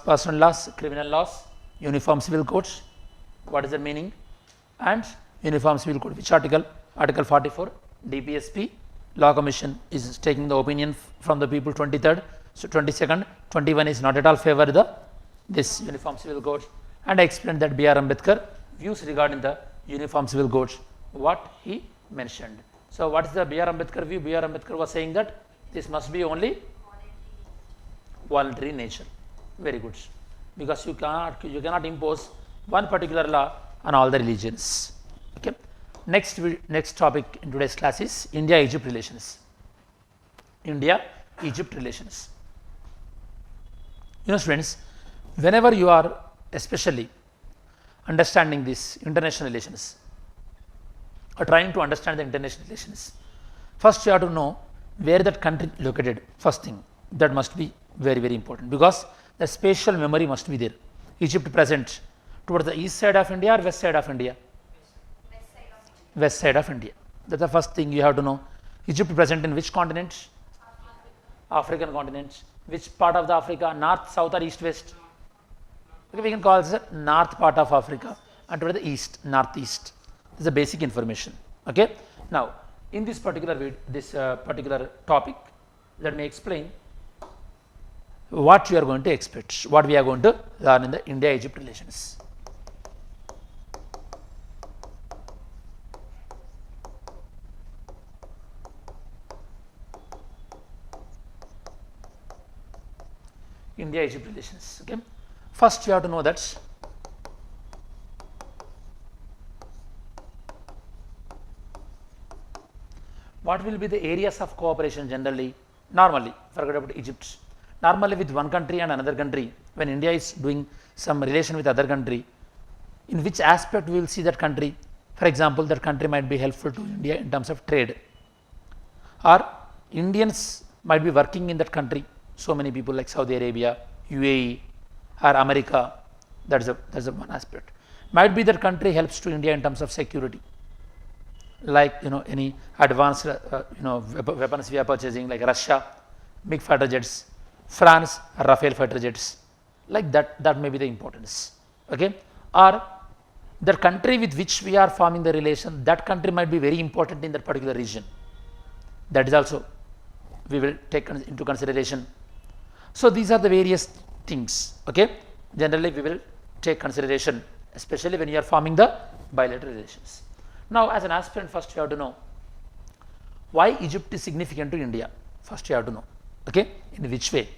[SPEAKER 1] personal laws, criminal laws, uniform civil codes, what is the meaning, and uniform civil code, which article? Article 44, DPSP. Law Commission is taking the opinion from the people 23rd, so 22nd, 21 is not at all favor this uniform civil code, and I explained that B.R. Ambedkar views regarding the uniform civil code, what he mentioned. So what is the B.R. Ambedkar view? B.R. Ambedkar was saying that this must be only voluntary nature. Very good, because you cannot impose one particular law on all the religions. Okay. Next topic in today's class is India-Egypt relations. India-Egypt relations. Students, whenever you are especially understanding this international relations or trying to understand the international relations, first you have to know where that country located. First thing, that must be very, very important, because the spatial memory must be there. Egypt present towards the east side of India or west side of India? West side of India. That's the first thing you have to know. Egypt present in which continent? African continent. Which part of the Africa? North, south, or east, west? Okay, we can call this the north part of Africa, and toward the east, northeast. This is the basic information. Okay. Now, in this particular particular topic, let me explain what you are going to expect, what we are going to learn in the India-Egypt relations. India-Egypt relations. Okay. First, you have to know that what will be the areas of cooperation generally, normally, forget about Egypt. Normally with one country and another country, when India is doing some relation with other country, in which aspect we will see that country? For example, that country might be helpful to India in terms of trade, or Indians might be working in that country. So many people like Saudi Arabia, UAE, or America. That's a one aspect. Might be that country helps to India in terms of security, like any advanced weapons we are purchasing, like Russia, MiG fighter jets, France, Rafale fighter jets, like that may be the importance. Okay, or the country with which we are forming the relation, that country might be very important in that particular region. That is also we will take into consideration. So these are the various things. Okay, generally we will take consideration, especially when you are forming the bilateral relations. Now, as an aspirant, first you have to know why Egypt is significant to India. First you have to know. Okay, in which way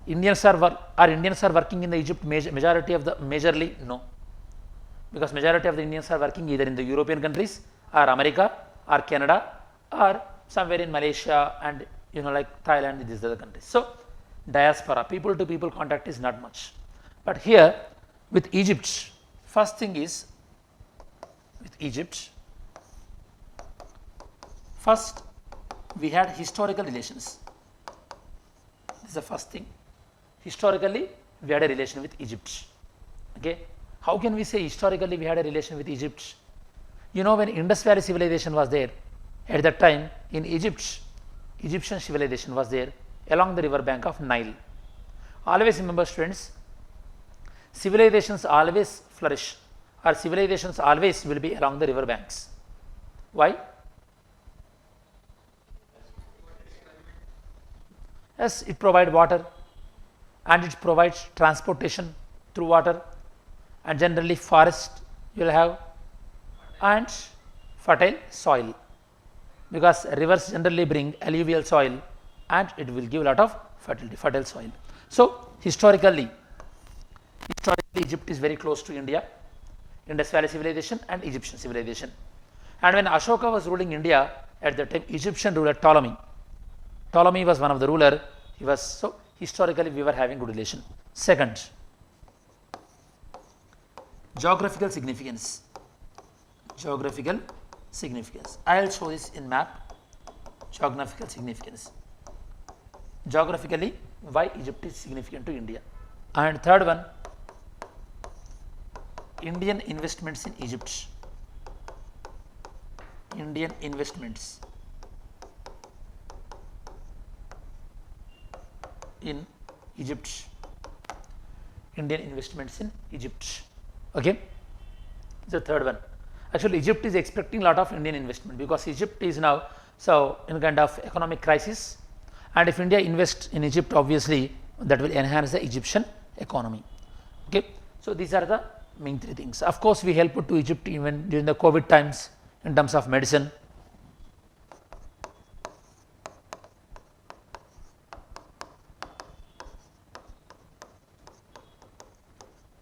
[SPEAKER 1] Indians are working in the Egypt majorly? No, because majority of the Indians are working either in the European countries or America or Canada or somewhere in Malaysia and like Thailand, these other countries. So diaspora, people to people contact is not much. But here with Egypt, first thing is with Egypt, first we had historical relations. This is the first thing. Historically we had a relation with Egypt. Okay, how can we say historically we had a relation with Egypt? When Indus Valley civilization was there, at that time in Egypt, Egyptian civilization was there along the river bank of Nile. Always remember, students, civilizations always flourish, or civilizations always will be along the river banks. Why? Yes, it provides water and it provides transportation through water, and generally forest you will have and fertile soil, because rivers generally bring alluvial soil and it will give a lot of fertile soil. So historically Egypt is very close to India, Indus Valley civilization and Egyptian civilization. And when Ashoka was ruling India, at that time Egyptian ruler Ptolemy was one of the ruler. He was, so historically we were having good relation. Second, geographical significance. I will show this in map. Geographical significance. Geographically, why Egypt is significant to India. And third one, Indian investments in Egypt. Indian investments in Egypt. Indian investments in Egypt. Okay, the third one. Actually, Egypt is expecting a lot of Indian investment, because Egypt is now in kind of economic crisis, and if India invests in Egypt, obviously that will enhance the Egyptian economy. Okay, so these are the main three things. Of course, we helped to Egypt even during the COVID times in terms of medicine.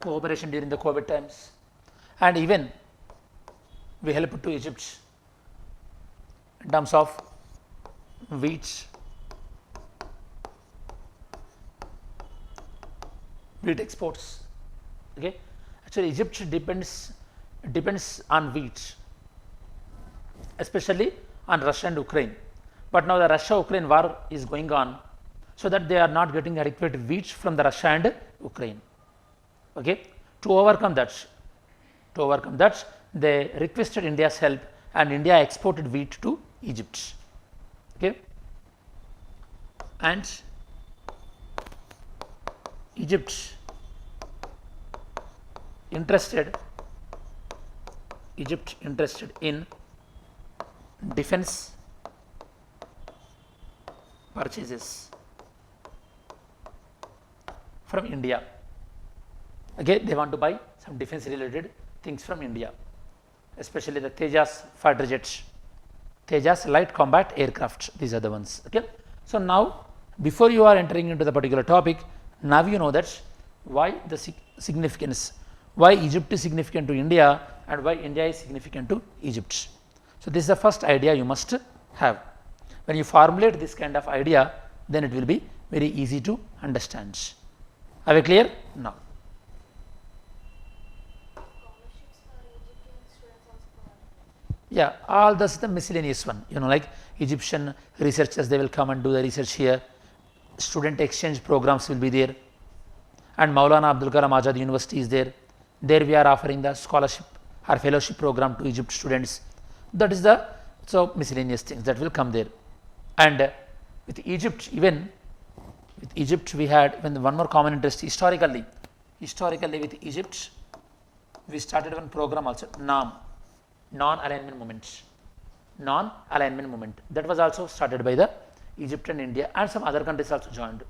[SPEAKER 1] Cooperation during the COVID times, and even we helped to Egypt in terms of wheat exports. Okay, actually Egypt depends on wheat, especially on Russia and Ukraine. But now the Russia-Ukraine war is going on, so that they are not getting adequate wheat from the Russia and Ukraine. Okay, to overcome that, they requested India's help, and India exported wheat to Egypt. Okay, and Egypt interested in defense purchases from India. Okay, they want to buy some defense related things from India, especially the Tejas fighter jets, Tejas light combat aircraft, these are the ones. Okay, so now before you are entering into the particular topic, now you know that why the significance, why Egypt is significant to India and why India is significant to Egypt. So this is the first idea you must have. When you formulate this kind of idea, then it will be very easy to understand. Are we clear now? Yeah, all this is the miscellaneous one, like Egyptian researchers, they will come and do the research here. Student exchange programs will be there. and Maulana Abdul Kalam Azad University is there. There we are offering the scholarship or fellowship program to Egypt students. That is the so miscellaneous things that will come there. And with Egypt, even with Egypt we had even one more common interest historically. Historically with Egypt we started one program also, NAM, non-alignment movement. Non-alignment movement, that was also started by the Egypt and India, and some other countries also joined.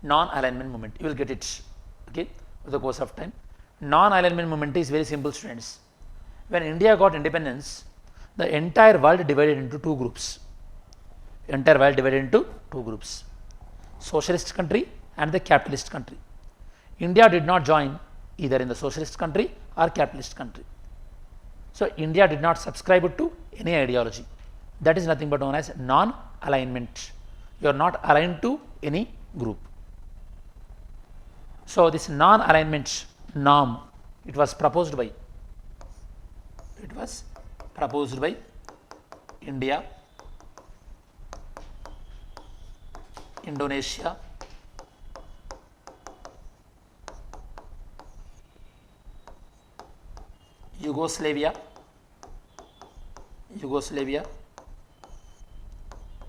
[SPEAKER 1] Non-alignment movement, you will get it, okay, with the course of time. Non-alignment movement is very simple, students. When India got independence, the entire world divided into two groups. Entire world divided into two groups, socialist country and the capitalist country. India did not join either in the socialist country or capitalist country. So India did not subscribe to any ideology. That is nothing but known as non-alignment. You are not aligned to any group. So this non-alignment norm, it was proposed by India, Indonesia, Yugoslavia,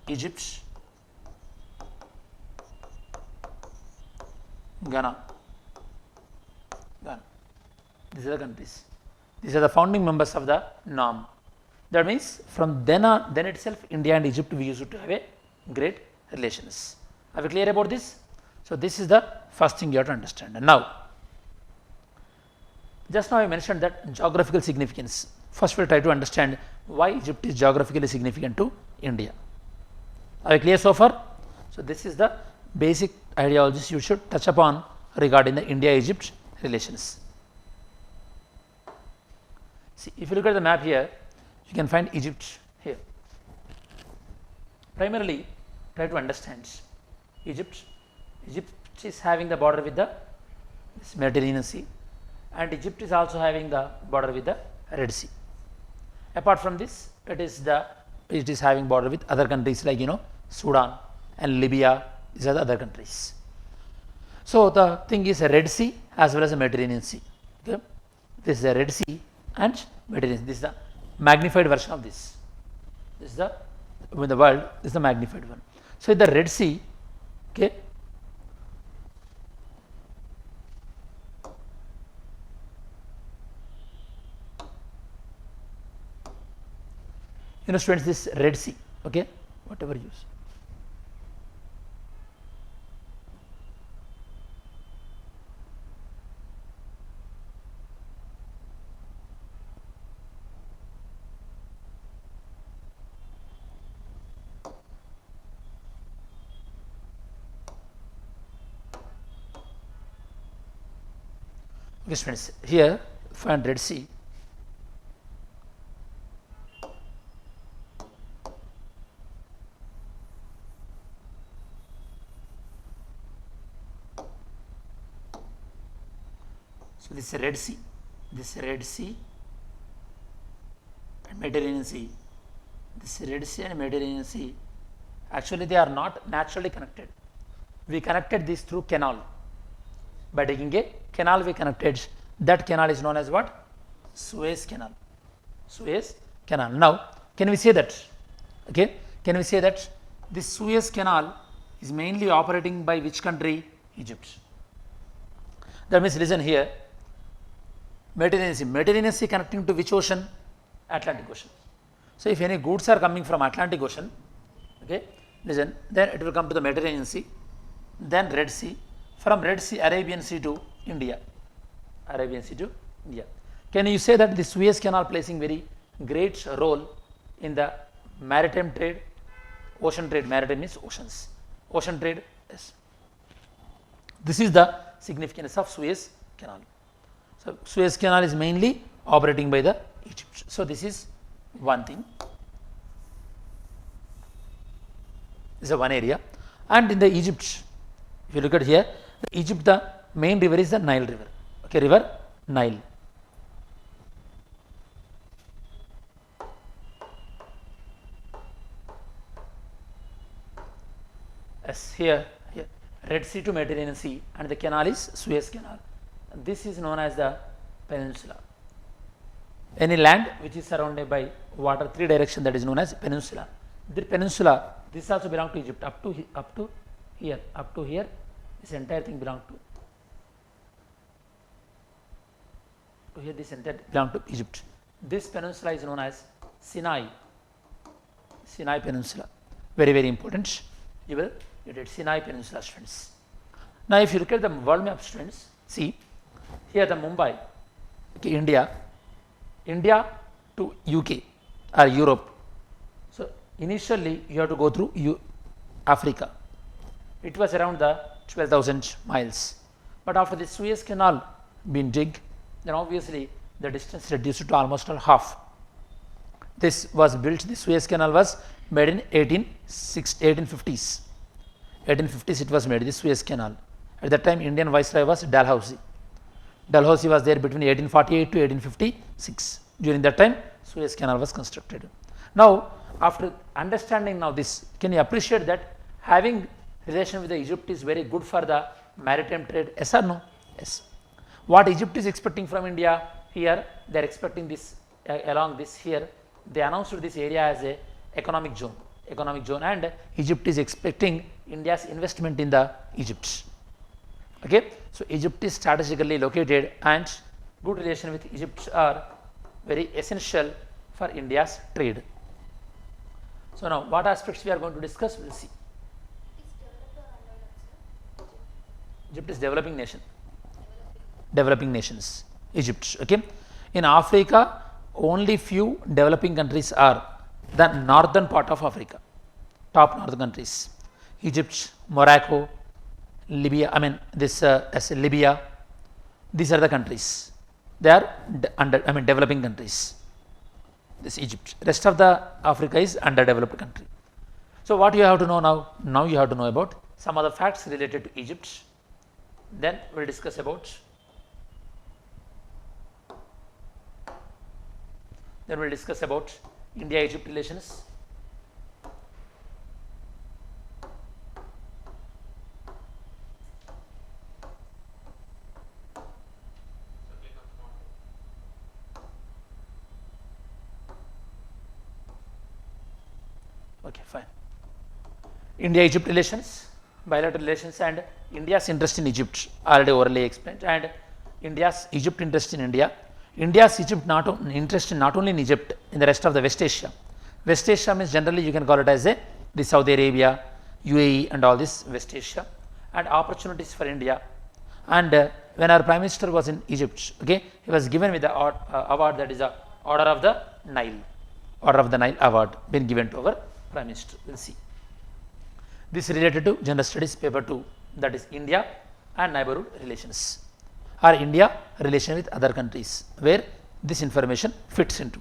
[SPEAKER 1] Egypt, Ghana. These are the countries. These are the founding members of the norm. That means from then on, then itself India and Egypt we used to have a great relations. Are we clear about this? So this is the first thing you have to understand. And now, just now I mentioned that geographical significance. First we will try to understand why Egypt is geographically significant to India. Are we clear so far? So this is the basic ideologies you should touch upon regarding the India-Egypt relations. See, if you look at the map here, you can find Egypt here. Primarily, try to understand Egypt. Egypt is having the border with the Mediterranean Sea, and Egypt is also having the border with the Red Sea. Apart from this, it is having border with other countries like Sudan and Libya. These are the other countries. So the thing is a Red Sea as well as a Mediterranean Sea. Okay, this is the Red Sea and Mediterranean. This is the magnified version of this. This is the in the world. This is the magnified one. So the Red Sea, okay. Students, this Red Sea, okay, whatever you use. Okay, students, here find Red Sea. So this is Red Sea, and Mediterranean Sea. This Red Sea and Mediterranean Sea, actually they are not naturally connected. We connected this through canal. By digging a canal we connected. That canal is known as what? Suez Canal. Suez Canal. Now, can we say that? Okay, can we say that this Suez Canal is mainly operating by which country? Egypt. That means listen here. Mediterranean Sea connecting to which ocean? Atlantic Ocean. So if any goods are coming from Atlantic Ocean, okay, listen, then it will come to the Mediterranean Sea, then Red Sea, from Red Sea, Arabian Sea to India. Can you say that the Suez Canal playing very great role in the maritime trade, ocean trade? Maritime means oceans. Ocean trade, yes. This is the significance of Suez Canal. So Suez Canal is mainly operating by the Egypt. So this is one thing. This is one area. And in the Egypt, if you look at here, Egypt, the main river is the Nile River. Okay, river Nile. Yes, here Red Sea to Mediterranean Sea, and the canal is Suez Canal. This is known as the peninsula. Any land which is surrounded by water, three direction, that is known as peninsula. The peninsula, this also belongs to Egypt up to here, this entire thing belongs to here, this entire belongs to Egypt. This peninsula is known as Sinai Peninsula. Very, very important. You will get it, Sinai Peninsula, students. Now, if you look at the world map, students, see here the Mumbai, okay, India to UK or Europe. So, initially you have to go through Africa. It was around the 12,000 miles. But after the Suez Canal being dug, then obviously the distance reduced to almost half. This was built, the Suez Canal was made in 1850s. 1850s it was made, the Suez Canal. At that time Indian Viceroy was Dalhousie. Dalhousie was there between 1848 to 1856. During that time Suez Canal was constructed. Now, after understanding now this, can you appreciate that having relation with the Egypt is very good for the maritime trade? Yes or no? Yes. What Egypt is expecting from India, here they are expecting this along this here, they announced this area as a economic zone, and Egypt is expecting India's investment in the Egypt. Okay. So, Egypt is strategically located and good relation with Egypt are very essential for India's trade. So, now what aspects we are going to discuss, we will see. Egypt is developing nation, developing nations, Egypt. Okay. In Africa, only few developing countries are the northern part of Africa, top northern countries, Egypt, Morocco, Libya, Libya, these are the countries, they are developing countries, this Egypt. Rest of the Africa is underdeveloped country. So, what you have to know now? Now, you have to know about some other facts related to Egypt, then we will discuss about India-Egypt relations. Okay, fine. India-Egypt relations, bilateral relations, and India's interest in Egypt already orally explained, and India's Egypt interest in India. India's Egypt interest not only in Egypt, in the rest of the West Asia. West Asia means generally you can call it as the Saudi Arabia, UAE and all this West Asia, and opportunities for India. And when our Prime Minister was in Egypt, okay, he was given with the award, that is the Order of the Nile award been given to our Prime Minister. We will see. This is related to General Studies paper 2, that is India and neighborhood relations, or India relation with other countries, where this information fits into.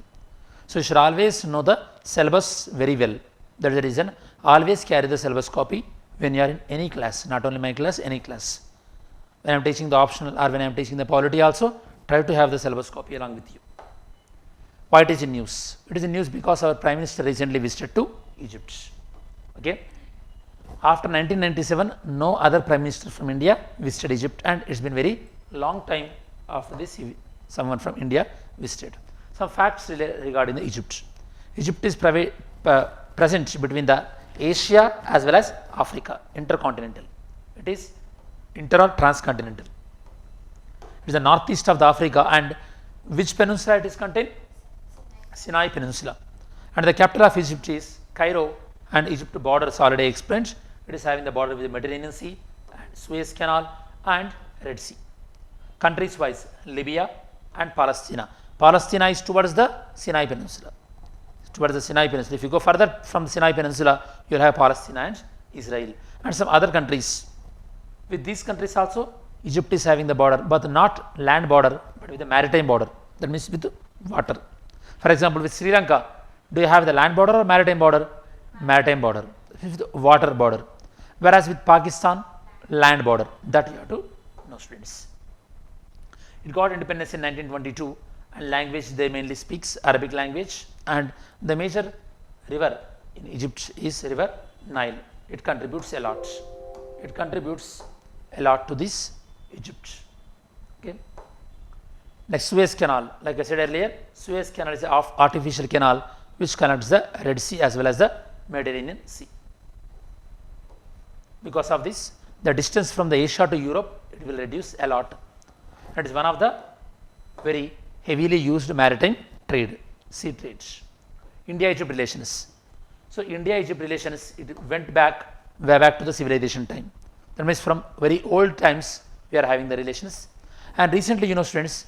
[SPEAKER 1] So, you should always know the syllabus very well. That is the reason, always carry the syllabus copy when you are in any class, not only my class, any class. When I am teaching the optional or when I am teaching the polity also, try to have the syllabus copy along with you. Why it is in news? It is in news because our Prime Minister recently visited to Egypt. Okay. After 1997, no other Prime Minister from India visited Egypt, and it has been very long time after this someone from India visited. Some facts regarding the Egypt. Egypt is present between the Asia as well as Africa, intercontinental. It is inter or transcontinental. It is the northeast of the Africa, and which peninsula it is contained? Sinai Peninsula. And the capital of Egypt is Cairo, and Egypt borders already explained. It is having the border with the Mediterranean Sea and Suez Canal and Red Sea. Countries wise, Libya and Palestine. Palestine is towards the Sinai Peninsula. If you go further from the Sinai Peninsula, you will have Palestine and Israel and some other countries. With these countries also, Egypt is having the border, but not land border, but with the maritime border. That means with water. For example, with Sri Lanka, do you have the land border or maritime border? Maritime border. With the water border. Whereas with Pakistan, land border. That you have to know, students. It got independence in 1922, and language they mainly speaks Arabic language, and the major river in Egypt is river Nile. It contributes a lot. it contributes a lot to this Egypt. Okay. Next, Suez Canal. Like I said earlier, Suez Canal is an artificial canal which connects the Red Sea as well as the Mediterranean Sea. Because of this, the distance from the Asia to Europe, it will reduce a lot. It is one of the very heavily used maritime trade, sea trades. India-Egypt relations. So, India-Egypt relations, it went back way back to the civilization time. That means from very old times we are having the relations. And recently, you know, students,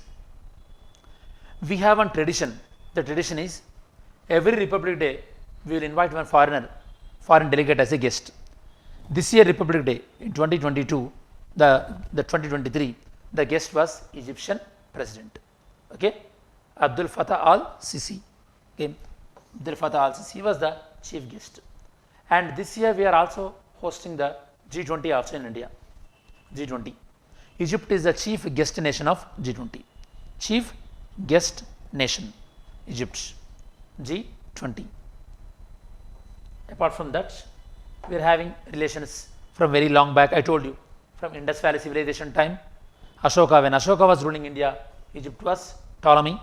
[SPEAKER 1] we have one tradition. The tradition is every Republic Day we will invite one foreign delegate as a guest. This year Republic Day in 2022, the 2023, the guest was Egyptian President. Okay, Abdul Fattah al-Sisi. Okay, Abdul Fattah al-Sisi was the chief guest. And this year we are also hosting the G20 also in India. G20. Egypt is the chief guest nation of G20. Chief guest nation, Egypt, G20. Apart from that, we are having relations from very long back. I told you, from Indus Valley civilization time, Ashoka, when Ashoka was ruling India, Egypt was Ptolemy,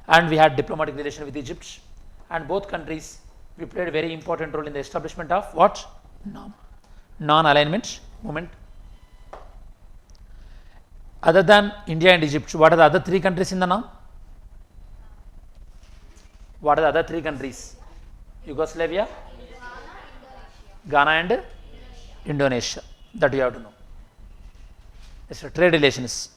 [SPEAKER 1] and we had diplomatic relation with Egypt, and both countries, we played a very important role in the establishment of what? Non-alignment movement. Other than India and Egypt, what are the other three countries in the NAM? What are the other three countries? Yugoslavia, Ghana and Indonesia. That you have to know. It's a trade relations.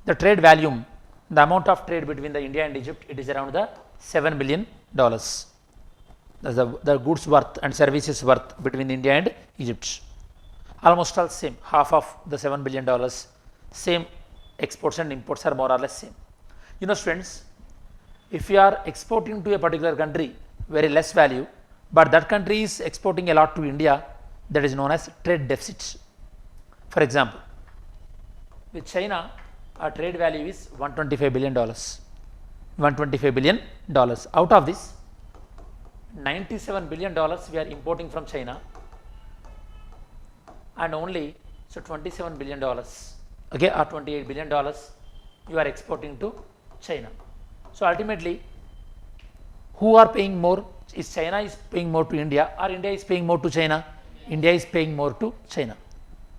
[SPEAKER 1] The trade volume, the amount of trade between the India and Egypt, it is around the $7 billion. That's the goods worth and services worth between India and Egypt. Almost all same, half of the $7 billion, same exports and imports are more or less same. You know, students, if you are exporting to a particular country, very less value, but that country is exporting a lot to India, that is known as trade deficit. For example, with China, our trade value is $125 billion. $125 billion. Out of this, $97 billion we are importing from China, and only so $27 billion, okay, or $28 billion you are exporting to China. So ultimately, who are paying more? Is China is paying more to India, or India is paying more to China? India is paying more to China.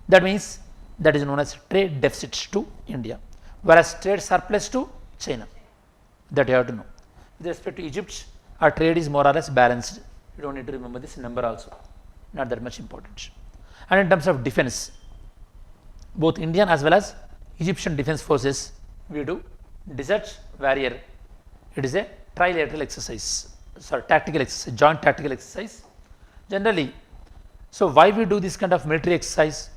[SPEAKER 1] That means that is known as trade deficit to India, whereas trade surplus to China. That you have to know. With respect to Egypt, our trade is more or less balanced. You don't need to remember this number also, not that much important. And in terms of defense, both Indian as well as Egyptian defense forces, we do desert warrior. It is a trilateral exercise, tactical exercise, joint tactical exercise. Generally, so why we do this kind of military exercise?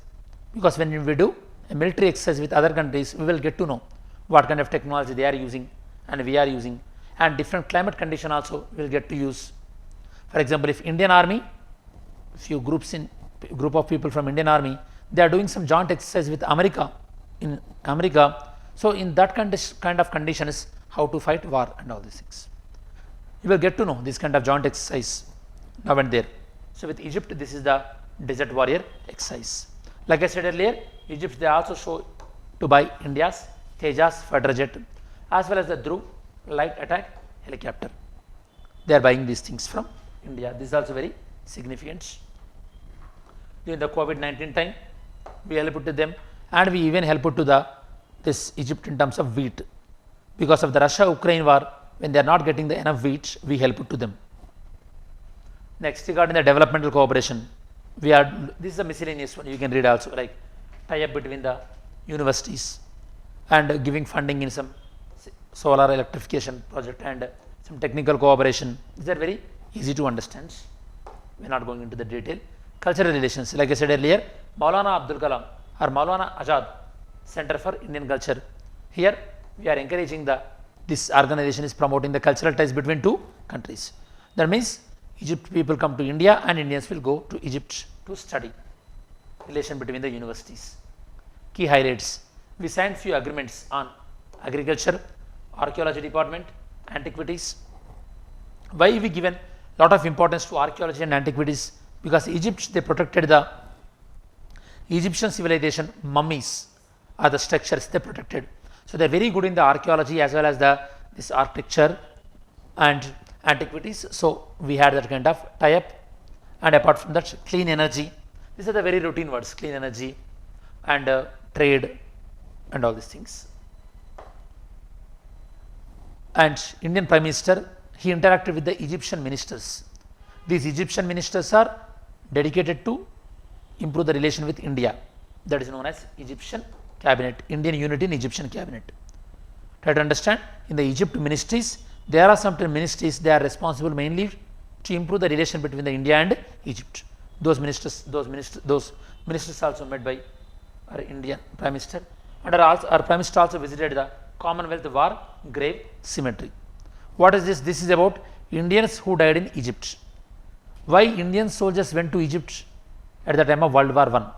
[SPEAKER 1] Because when we do a military exercise with other countries, we will get to know what kind of technology they are using and we are using, and different climate condition also we will get to use. For example, if Indian Army, few group of people from Indian Army, they are doing some joint exercise with America, in America. So in that kind of conditions, how to fight war and all these things. You will get to know this kind of joint exercise now and there. So with Egypt, this is the desert warrior exercise. Like I said earlier, Egypt, they also show to buy India's Tejas fighter jet as well as the Dhruv light attack helicopter. They are buying these things from India. This is also very significant. During the COVID-19 time, we helped to them, and we even helped to this Egypt in terms of wheat. Because of the Russia-Ukraine war, when they are not getting the enough wheat, we helped to them. Next, regarding the developmental cooperation, this is a miscellaneous one, you can read also, like tie-up between the universities and giving funding in some solar electrification project and some technical cooperation. These are very easy to understand. We are not going into the detail. Cultural relations, like I said earlier, Maulana Abdul Kalam or Maulana Azad Center for Indian Culture. Here we are encouraging this organization is promoting the cultural ties between two countries. That means Egypt people come to India and Indians will go to Egypt to study relation between the universities. Key highlights, we signed few agreements on agriculture, archaeology department, antiquities. Why we given lot of importance to archaeology and antiquities? Because Egypt, they protected the Egyptian civilization mummies are the structures they protected. So they are very good in the archaeology as well as this architecture and antiquities. So we had that kind of tie-up, and apart from that, clean energy. These are the very routine words: clean energy and trade and all these things. And Indian Prime Minister, he interacted with the Egyptian ministers. These Egyptian ministers are dedicated to improve the relation with India. That is known as Egyptian cabinet, Indian unity in Egyptian cabinet. Try to understand, in the Egypt ministries, there are some ministries, they are responsible mainly to improve the relation between the India and Egypt. Those ministers also met by our Indian Prime Minister, and our Prime Minister also visited the Commonwealth War Grave Cemetery. What is this? This is about Indians who died in Egypt. Why Indian soldiers went to Egypt at the time of World War I?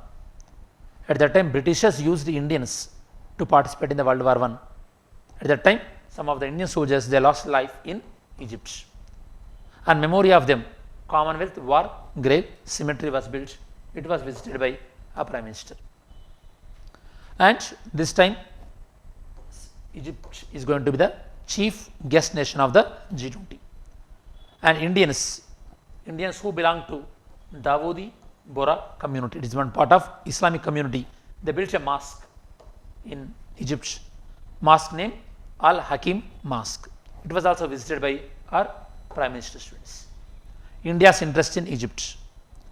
[SPEAKER 1] At that time, Britishers used Indians to participate in the World War I. At that time, some of the Indian soldiers, they lost life in Egypt. And memory of them, Commonwealth War Grave Cemetery was built. It was visited by a Prime Minister. And this time, Egypt is going to be the chief guest nation of the G20. And Indians who belong to Dawoodi Bohra community, it is one part of Islamic community, they built a mosque in Egypt. Mosque name Al Hakim Mosque. It was also visited by our Prime Minister students. India's interest in Egypt,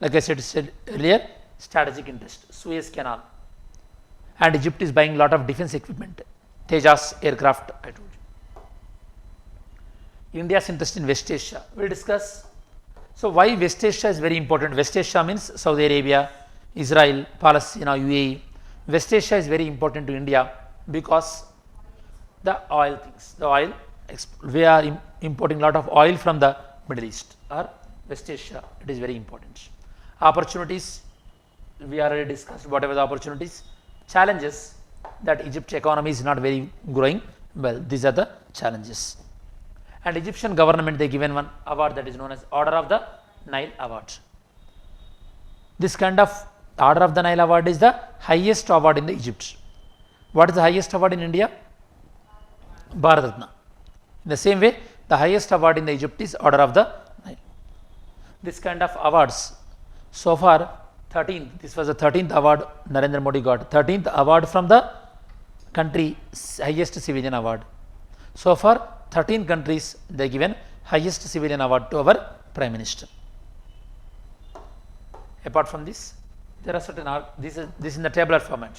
[SPEAKER 1] like I said earlier, strategic interest, Suez Canal, and Egypt is buying a lot of defense equipment, Tejas aircraft, I told you. India's interest in West Asia, we will discuss. So why West Asia is very important? West Asia means Saudi Arabia, Israel, Palestine, UAE. West Asia is very important to India because the oil things, we are importing a lot of oil from the Middle East or West Asia. It is very important. Opportunities, we already discussed whatever the opportunities. Challenges, that Egypt's economy is not very growing well. These are the challenges. And Egyptian government, they given one award that is known as Order of the Nile Award. This kind of Order of the Nile Award is the highest award in the Egypt. What is the highest award in India? Bharat Ratna. In the same way, the highest award in the Egypt is Order of the Nile. This kind of awards, so far 13th, this was the 13th award Narendra Modi got, 13th award from the country, highest civilian award. So far 13 countries, they given highest civilian award to our Prime Minister. Apart from this, there are certain, this is in the tabular format.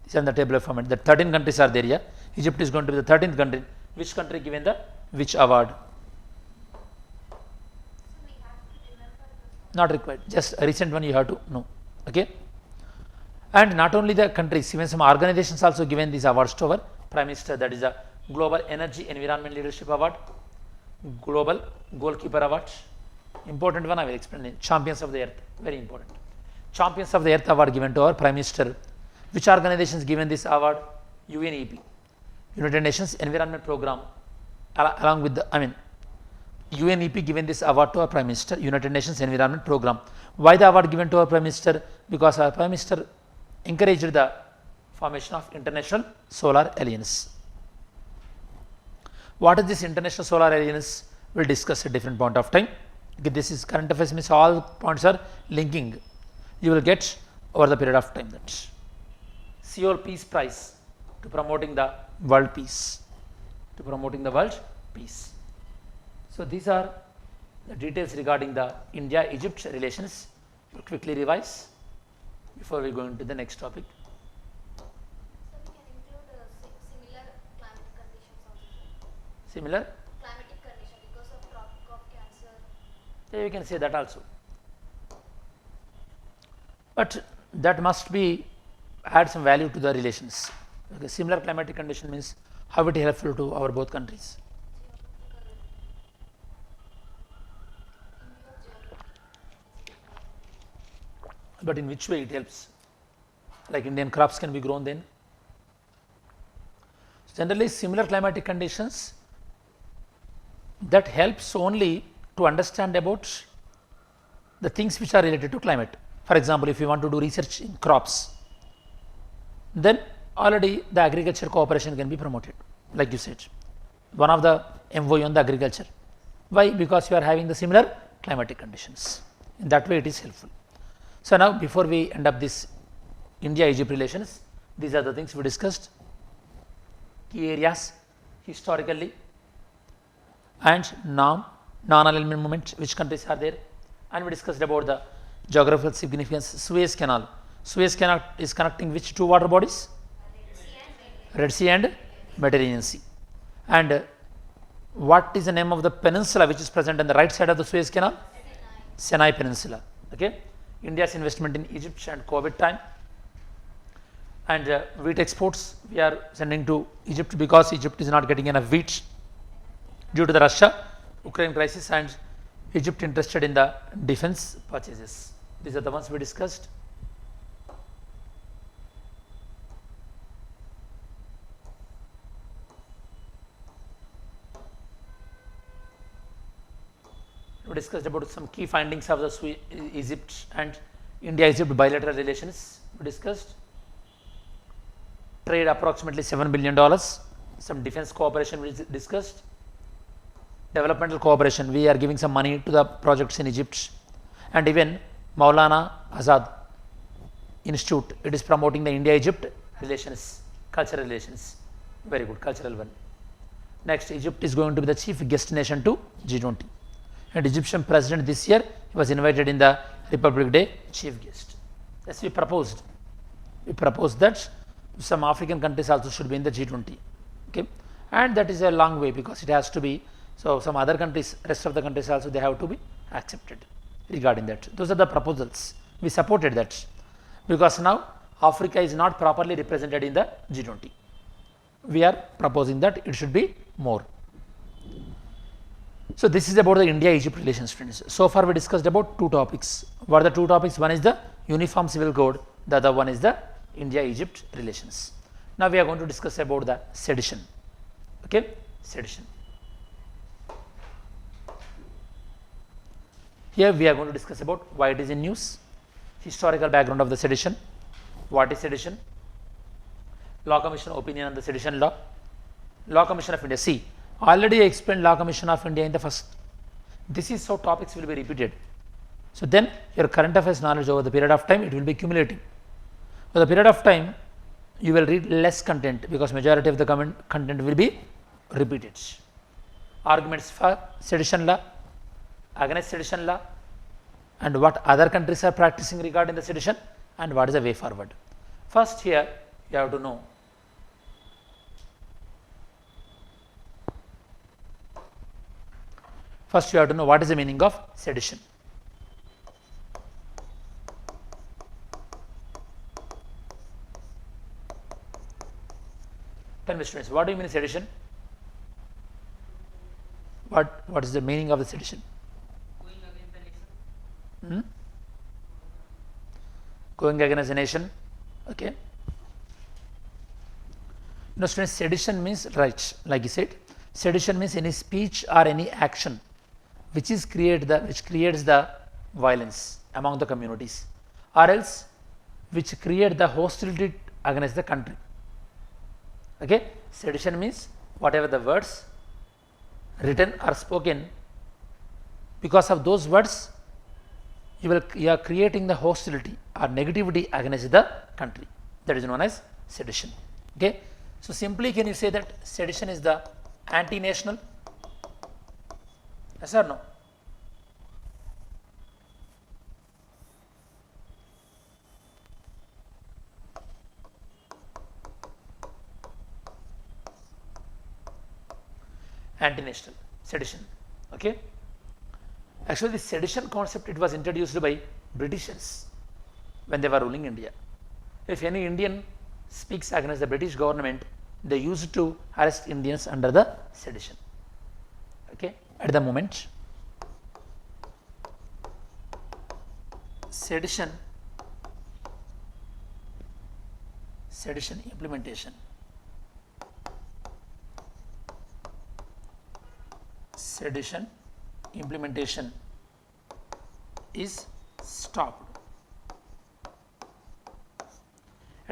[SPEAKER 1] These are in the tabular format. The 13 countries are there here. Egypt is going to be the 13th country. Which country given the which award? Not required. Just a recent one you have to know. Okay. And not only the countries, even some organizations also given these awards to our Prime Minister. That is the Global Energy Environment Leadership Award, Global Goalkeeper Award. Important one I will explain. Champions of the Earth, very important. Champions of the Earth award given to our Prime Minister. Which organizations given this award? UNEP, United Nations Environment Program, along with the, UNEP given this award to our Prime Minister, United Nations Environment Program. Why the award given to our Prime Minister? Because our Prime Minister encouraged the formation of International Solar Alliance. What is this International Solar Alliance? We will discuss at different point of time. Okay, this is current affairs, means all points are linking. You will get over the period of time. That Seoul Peace Prize to promoting the world peace. So these are the details regarding the India-Egypt relations. We'll quickly revise before we go into the next topic.
[SPEAKER 2] So we can include similar climate conditions also.
[SPEAKER 1] Similar
[SPEAKER 2] Climatic condition because of tropic of Cancer.
[SPEAKER 1] Yeah, you can say that also. But that must be add some value to the relations. Okay, similar climatic condition means how it is helpful to our both countries. But in which way it helps? Like Indian crops can be grown then. Generally, similar climatic conditions, that helps only to understand about the things which are related to climate. For example, if you want to do research in crops, then already the agriculture cooperation can be promoted, like you said, one of the MOU on the agriculture. Why? Because you are having the similar climatic conditions. In that way it is helpful. So now before we end up this India-Egypt relations, these are the things we discussed, key areas historically and non-alignment movement, which countries are there, and we discussed about the geographical significance, Suez Canal. Suez Canal is connecting which two water bodies? Red Sea and Mediterranean Sea. And what is the name of the peninsula which is present on the right side of the Suez Canal? Sinai Peninsula. Okay. India's investment in Egypt and COVID time, and wheat exports we are sending to Egypt because Egypt is not getting enough wheat due to the Russia-Ukraine crisis, and Egypt interested in the defense purchases. These are the ones we discussed. We discussed about some key findings of the Egypt and India-Egypt bilateral relations. We discussed trade approximately $7 billion, some defense cooperation we discussed, developmental cooperation, we are giving some money to the projects in Egypt, and even Maulana Azad Institute, it is promoting the India-Egypt relations, cultural relations, very good cultural one. Next, Egypt is going to be the chief guest nation to G20. And Egyptian president this year, he was invited in the Republic Day chief guest. Yes, we proposed that some African countries also should be in the G20. Okay, and that is a long way because it has to be. So some other countries, rest of the countries also, they have to be accepted regarding that. Those are the proposals. We supported that because now Africa is not properly represented in the G20. We are proposing that it should be more. So this is about the India-Egypt relations, friends. So far we discussed about two topics. What are the two topics? One is the Uniform Civil Code, the other one is the India-Egypt relations. Now we are going to discuss about the sedition. Okay, sedition. Here we are going to discuss about why it is in news, historical background of the sedition, what is sedition, LawCommission opinion on the sedition law, LawCommission of India. See, already I explained LawCommission of India in the first. This is how topics will be repeated. So then your current affairs knowledge over the period of time, it will be cumulative. For the period of time, you will read less content because majority of the content will be repeated. Arguments for sedition law, against sedition law, and what other countries are practicing regarding the sedition, and what is the way forward. First here you have to know what is the meaning of sedition. Tell me, students, what do you mean sedition? What is the meaning of the sedition?
[SPEAKER 3] Going against the nation.
[SPEAKER 1] Going against the nation. Okay. Now, students, sedition means right, like you said. Sedition means any speech or any action which creates the violence among the communities, or else which create the hostility against the country. Okay, sedition means whatever the words written or spoken, because of those words you are creating the hostility or negativity against the country. That is known as sedition. Okay, so simply can you say that sedition is the anti-national? Yes or no? Anti-national, sedition. Okay. Actually, the sedition concept, it was introduced by Britishers when they were ruling India. If any Indian speaks against the British government, they used to arrest Indians under the sedition. Okay. At the moment, sedition implementation. Sedition implementation is stopped.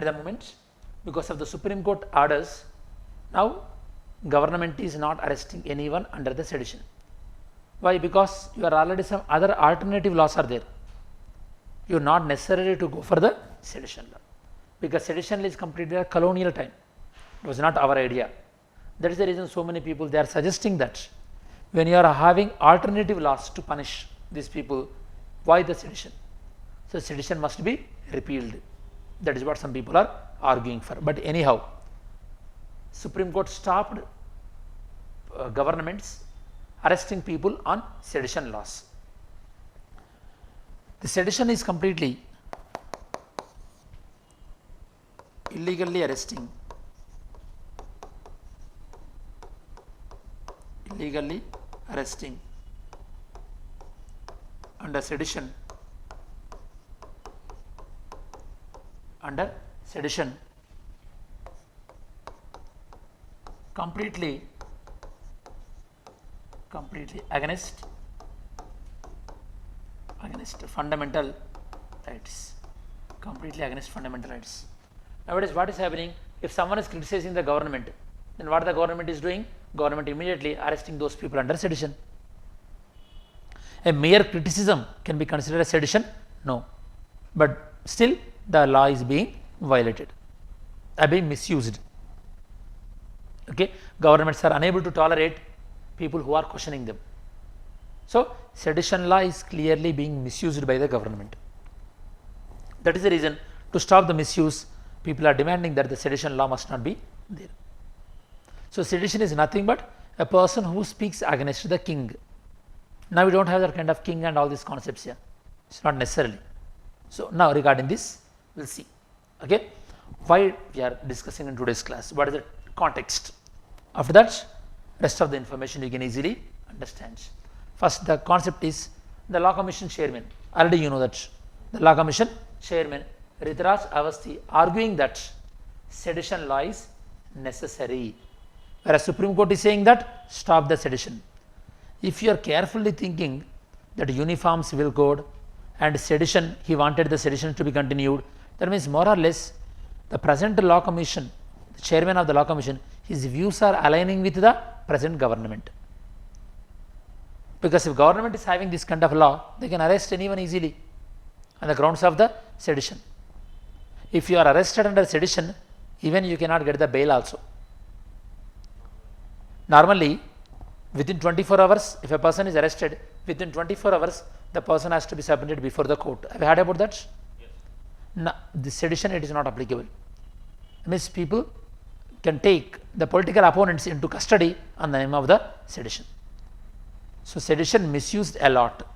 [SPEAKER 1] at the moment, because of the Supreme Court orders, now government is not arresting anyone under the sedition. Why? Because you are already some other alternative laws are there. You are not necessary to go for the sedition law, because sedition is completely a colonial time. It was not our idea. That is the reason so many people they are suggesting that when you are having alternative laws to punish these people, why the sedition? So sedition must be repealed. That is what some people are arguing for. But anyhow, Supreme Court stopped governments arresting people on sedition laws. The sedition is completely illegally arresting under sedition completely against fundamental rights, completely against fundamental rights. Nowadays what is happening, if someone is criticizing the government, then what the government is doing? Government immediately arresting those people under sedition. A mere criticism can be considered as sedition? No. But still the law is being violated, being misused. Okay, governments are unable to tolerate people who are questioning them. So sedition law is clearly being misused by the government. That is the reason, to stop the misuse, people are demanding that the sedition law must not be there. So sedition is nothing but a person who speaks against the king. Now we don't have that kind of king and all these concepts here. It's not necessarily. So now regarding this, we'll see. Okay, why we are discussing in today's class, what is the context. After that, rest of the information you can easily understand. First, the concept is the Law Commission chairman. Already you know that the Law Commission chairman Rituraj Avasthi arguing that sedition law is necessary, whereas Supreme Court is saying that stop the sedition. If you are carefully thinking that uniform civil code and sedition, he wanted the sedition to be continued, that means more or less the present Law Commission, the chairman of the Law Commission, his views are aligning with the present government. Because if government is having this kind of law, they can arrest anyone easily on the grounds of the sedition. If you are arrested under sedition, even you cannot get the bail also. Normally, within 24 hours, if a person is arrested, within 24 hours, the person has to be submitted before the court. Have you heard about that? Yes. No, the sedition, it is not applicable. It means people can take the political opponents into custody on the name of the sedition. So sedition misused a lot.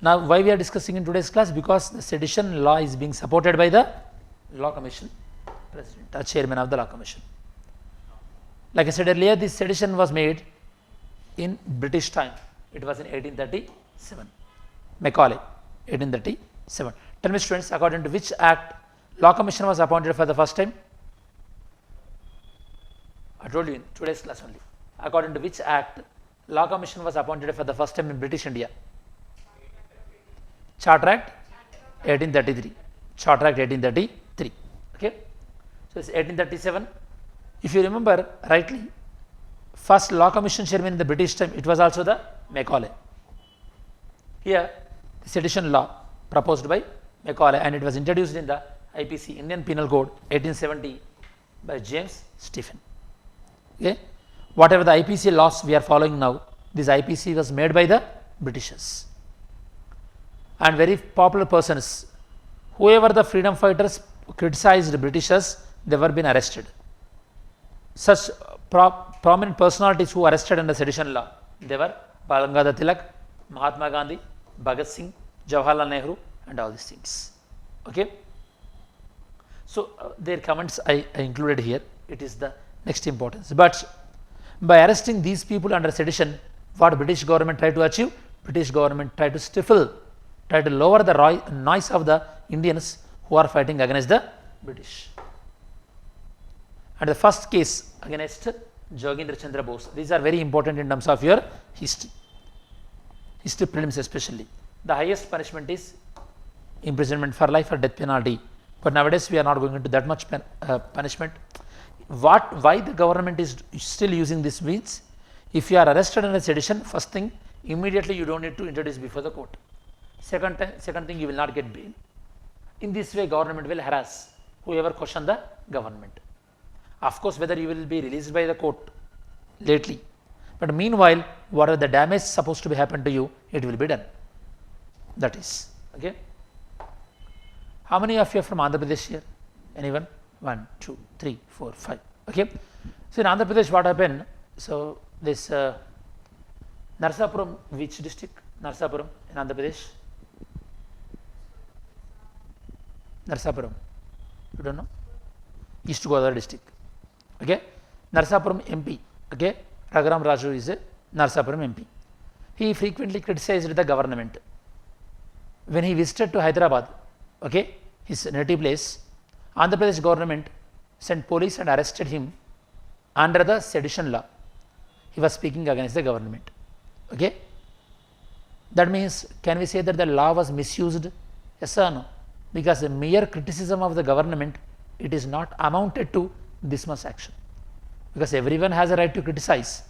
[SPEAKER 1] Now why we are discussing in today's class? Because the sedition law is being supported by the Law Commission President or Chairman of the Law Commission. Like I said earlier, this sedition was made in British time. It was in 1837. Macaulay, 1837. Tell me students, according to which act Law Commission was appointed for the first time? I told you in today's class only. According to which act Law Commission was appointed for the first time in British India? Charter Act 1833. Charter Act 1833. Okay. So it's 1837. If you remember rightly, first Law Commission chairman in the British time, it was also the Macaulay. Here, the sedition law proposed by Macaulay, and it was introduced in the IPC, Indian Penal Code 1870 by James Stephen. Okay. Whatever the IPC laws we are following now, this IPC was made by the Britishers. And very popular persons, whoever the freedom fighters criticized the Britishers, they were being arrested. Such prominent personalities who arrested under sedition law, they were Bal Gangadhar Tilak, Mahatma Gandhi, Bhagat Singh, Jawaharlal Nehru, and all these things. Okay. So their comments I included here. It is the next importance. But by arresting these people under sedition, what British government tried to achieve? British government tried to stifle, tried to lower the noise of the Indians who are fighting against the British. And the first case against Jogendra Chandra Bose. These are very important in terms of your history prelims especially. The highest punishment is imprisonment for life or death penalty But nowadays we are not going into that much punishment. Why the government is still using this means, if you are arrested in a sedition, first thing, immediately you don't need to introduce before the court. Second thing, you will not get bail. In this way, government will harass whoever question the government. Of course, whether you will be released by the court lately, but meanwhile, whatever the damage supposed to be happen to you, it will be done. That is, okay. How many of you are from Andhra Pradesh here? Anyone? 1, 2, 3, 4, 5. Okay. So in Andhra Pradesh, what happened? So this Narsapuram, which district? Narsapuram in Andhra Pradesh. Narsapuram. You don't know? East Godavari district. Okay. Narsapuram MP. Okay. Raghuram Raju is a Narsapuram MP. He frequently criticized the government. When he visited to Hyderabad, okay, his native place, Andhra Pradesh government sent police and arrested him under the sedition law. He was speaking against the government. Okay. That means, can we say that the law was misused? Yes or no? Because the mere criticism of the government, it is not amounted to this much action. Because everyone has a right to criticize.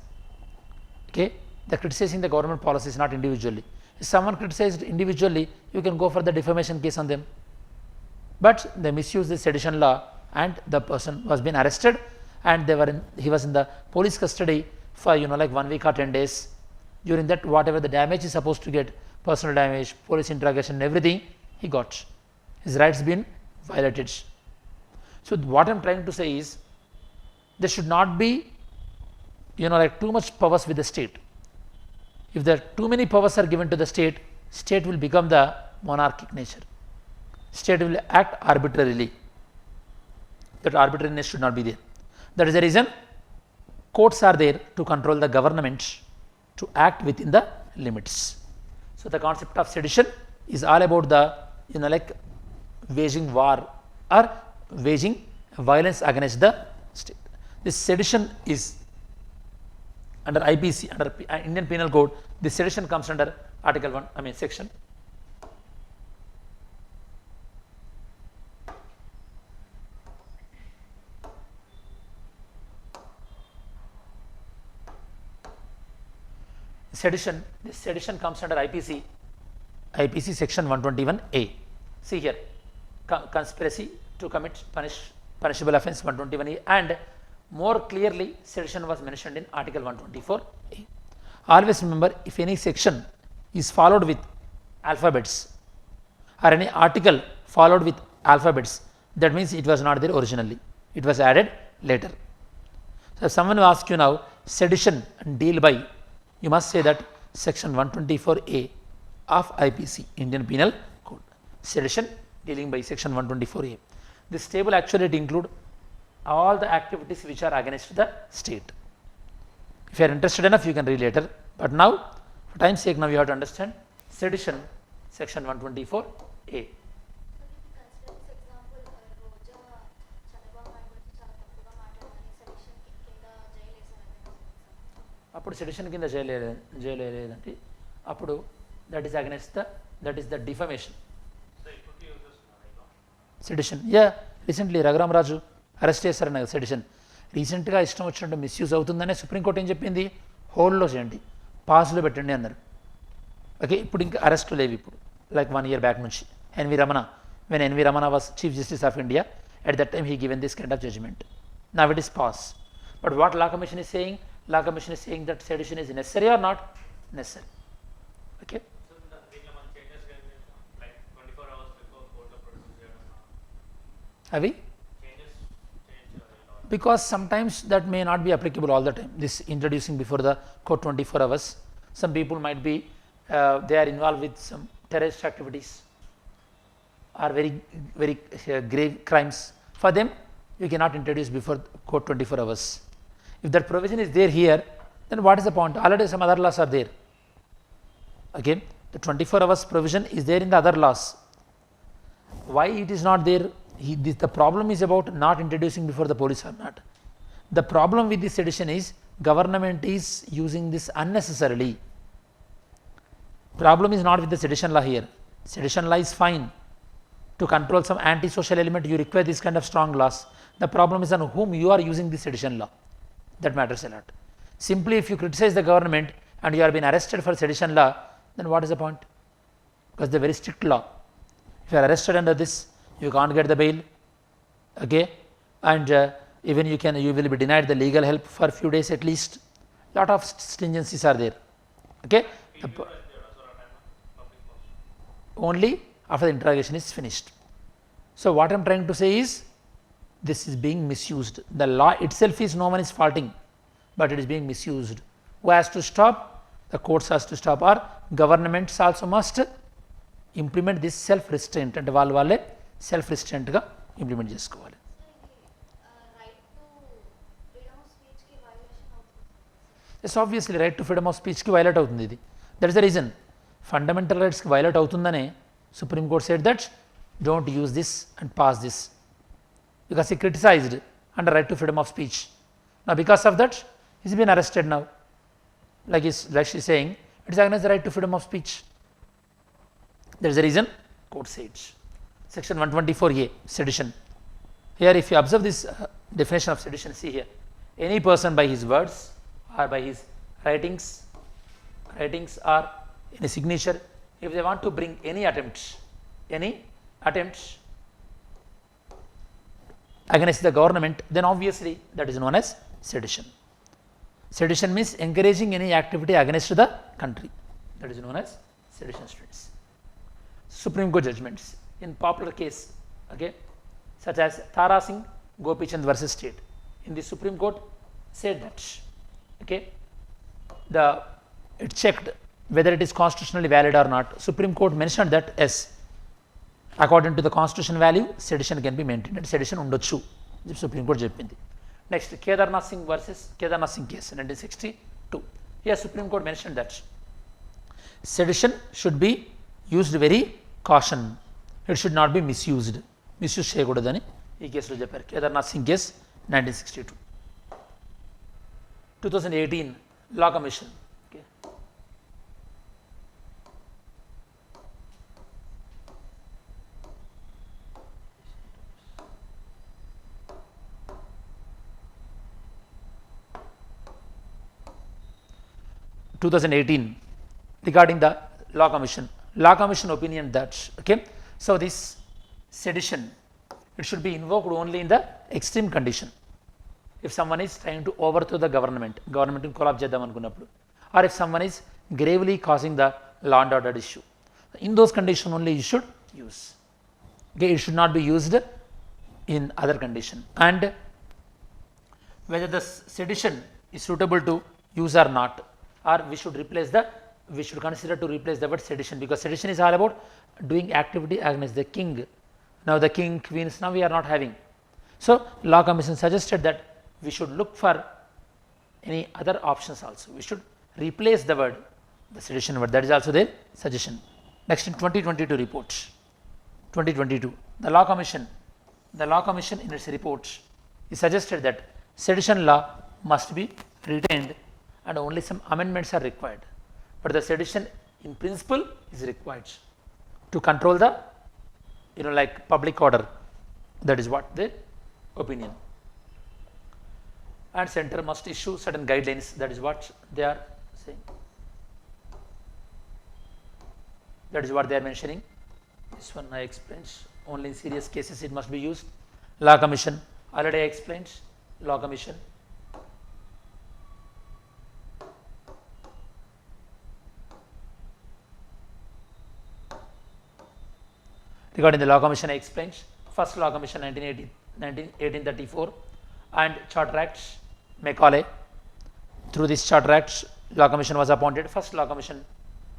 [SPEAKER 1] Okay. The criticizing the government policy is not individually. If someone criticized individually, you can go for the defamation case on them. But they misused the sedition law and the person was being arrested and he was in the police custody for like 1 week or 10 days. During that, whatever the damage is supposed to get, personal damage, police interrogation, everything he got. His rights been violated. So what I am trying to say is, there should not be like too much powers with the state. If there too many powers are given to the state, state will become the monarchic nature. State will act arbitrarily. That arbitrariness should not be there. That is the reason courts are there to control the government to act within the limits. So the concept of sedition is all about the like waging war or waging violence against the state. This sedition is under IPC, under Indian Penal Code. This sedition comes under Article 1, section. Sedition, this sedition comes under IPC section 121A. See here, conspiracy to commit punishable offence 121A, and more clearly sedition was mentioned in Article 124A. Always remember, if any section is followed with alphabets or any article followed with alphabets, that means it was not there originally, it was added later. So if someone will ask you now, sedition and deal by, you must say that section 124A of IPC, Indian Penal Code. Sedition dealing by section 124A. This table actually include all the activities which are against the state. If you are interested enough, you can read later. But now, for time's sake, now you have to understand sedition, section 124A. అప్పుడు sedition కింద చేయలేదండి. అప్పుడు that is against that is the defamation. Sedition recently Raghuram Raju arrest చేశారన్న sedition. రీసెంట్గా ఇష్టం వచ్చినట్టు misuse అవుతుందనే supreme court ఏం చెప్పింది, హోల్డ్లో చేయండి, పాస్లో పెట్టండి అన్నారు. ఓకే, ఇప్పుడు ఇంకా అరెస్టు లేవు. ఇప్పుడు లైక్ 1 year బ్యాక్ నుంచి N V Ramana, when N V Ramana was chief justice of India, at that time he given this kind of judgment. Now it is pass. But what LawCommission is saying, LawCommission is saying that sedition is necessary or not necessary. Okay.
[SPEAKER 4] So changes like 24 hours before court of procedure.
[SPEAKER 1] Have we? Because sometimes that may not be applicable all the time. This introducing before the court 24 hours. Some people might be they are involved with some terrorist activities or very grave crimes. For them, you cannot introduce before court 24 hours. If that provision is there here, then what is the point? Already some other laws are there. Okay, the 24 hours provision is there in the other laws. Why it is not there? The problem is about not introducing before the police or not. The problem with this sedition is government is using this unnecessarily. Problem is not with the sedition law here. Sedition law is fine. To control some anti-social element, you require this kind of strong laws. The problem is on whom you are using this sedition law. That matters a lot. Simply if you criticize the government and you are being arrested for sedition law, then what is the point? Because the very strict law. If you are arrested under this, you can't get the bail, okay, and even you will be denied the legal help for a few days at least. Lot of stringencies are there, okay. Only after the interrogation is finished. So what I am trying to say is, this is being misused. The law itself is, no one is faulting, but it is being misused. Who has to stop? The courts has to stop, or governments also must implement this self restraint, and వాళ్ళే self restraint గా implement చేసుకోవాలి.
[SPEAKER 2] Right to freedom of speech కి violation అవుతుంది.
[SPEAKER 1] Yes obviously right to freedom of స్పీచ్కి violate అవుతుంది. ఇది that is the reason fundamental రైట్స్కి violate అవుతుందనే supreme court said that don't use this and pass this, because he criticized under right to freedom of speech. Now because of that he is been arrested now, like she is saying it is against the right to freedom of speech. There is a reason court said. Section 124A, sedition. Here if you observe this definition of sedition, see here, any person by his words or by his writings or in a signature, if they want to bring any attempts against the government, then obviously that is known as sedition. Sedition means encouraging any activity against the country, that is known as sedition students. Supreme Court judgments in popular case, okay, such as Tara Singh Gopichand versus State, in the Supreme Court said that, okay, it checked whether it is constitutionally valid or not. Supreme Court mentioned that yes, according to the constitution value, sedition can be maintained and sedition ఉండొచ్చు, Supreme Court చెప్పింది. Next, Kedarnath Singh versus Kedarnath Singh case 1962. Here Supreme Court mentioned that sedition should be used very caution, it should not be misused. Misuse చేయకూడదని ఈ కేసులో చెప్పారు. Kedarnath Singh case 1962. 2018 Law Commission. 2018 regarding the Law Commission. Law Commission opinion that, okay, so this sedition, it should be invoked only in the extreme condition. If someone is trying to overthrow the government in collapse చేద్దాం అనుకున్నప్పుడు, or if someone is gravely causing the law and order issue, in those conditions only you should use. Okay, it should not be used in other condition. And whether the sedition is suitable to use or not, or we should consider to replace the word sedition, because sedition is all about doing activity against the king. Now the king, queens, now we are not having. So Law Commission suggested that we should look for any other options also. We should replace the word, the sedition word. That is also their suggestion. Next, in 2022 report, 2022, the Law Commission in its report, it suggested that sedition law must be retained and only some amendments are required, but the sedition in principle is required to control the, like public order. That is what their opinion. And center must issue certain guidelines. That is what they are saying. That is what they are mentioning. This one I explained. Only in serious cases it must be used. Law Commission, already I explained. Law Commission. Regarding the Law Commission, I explained. First Law Commission 1834 and Charter Act, Macaulay. Through this Charter Act, Law Commission was appointed. First Law Commission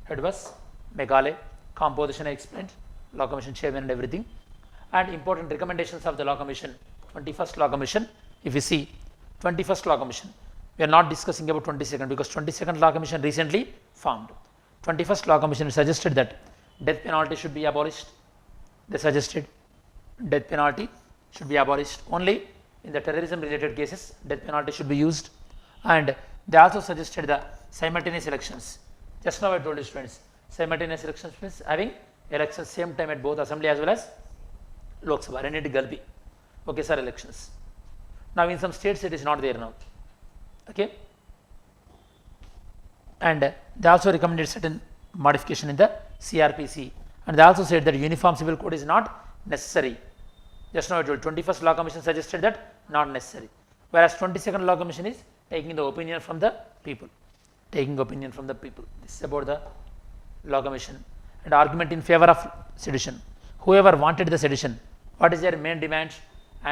[SPEAKER 1] head was Macaulay. Composition I explained, Law Commission chairman and everything. And important recommendations of the Law Commission, 21st Law Commission. If you see 21st Law Commission, we are not discussing about 22nd, because 22nd Law Commission recently formed. 21st Law Commission suggested that death penalty should be abolished. They suggested death penalty should be abolished. Only in the terrorism related cases death penalty should be used. And they also suggested the simultaneous elections. Just now I told you students, simultaneous elections means having elections same time at both assembly as well as Lok Sabha, రెండింటి కలిపి ఒకేసారి elections. Now in some states it is not there now. Okay. And they also recommended certain modification in the CRPC, and they also said that uniform civil code is not necessary. Just now I told 21st Law Commission suggested that not necessary, whereas 22nd Law Commission is taking the opinion from the people. Taking opinion from the people. This is about the Law Commission. And argument in favor of sedition. Whoever wanted the sedition, what is their main demands?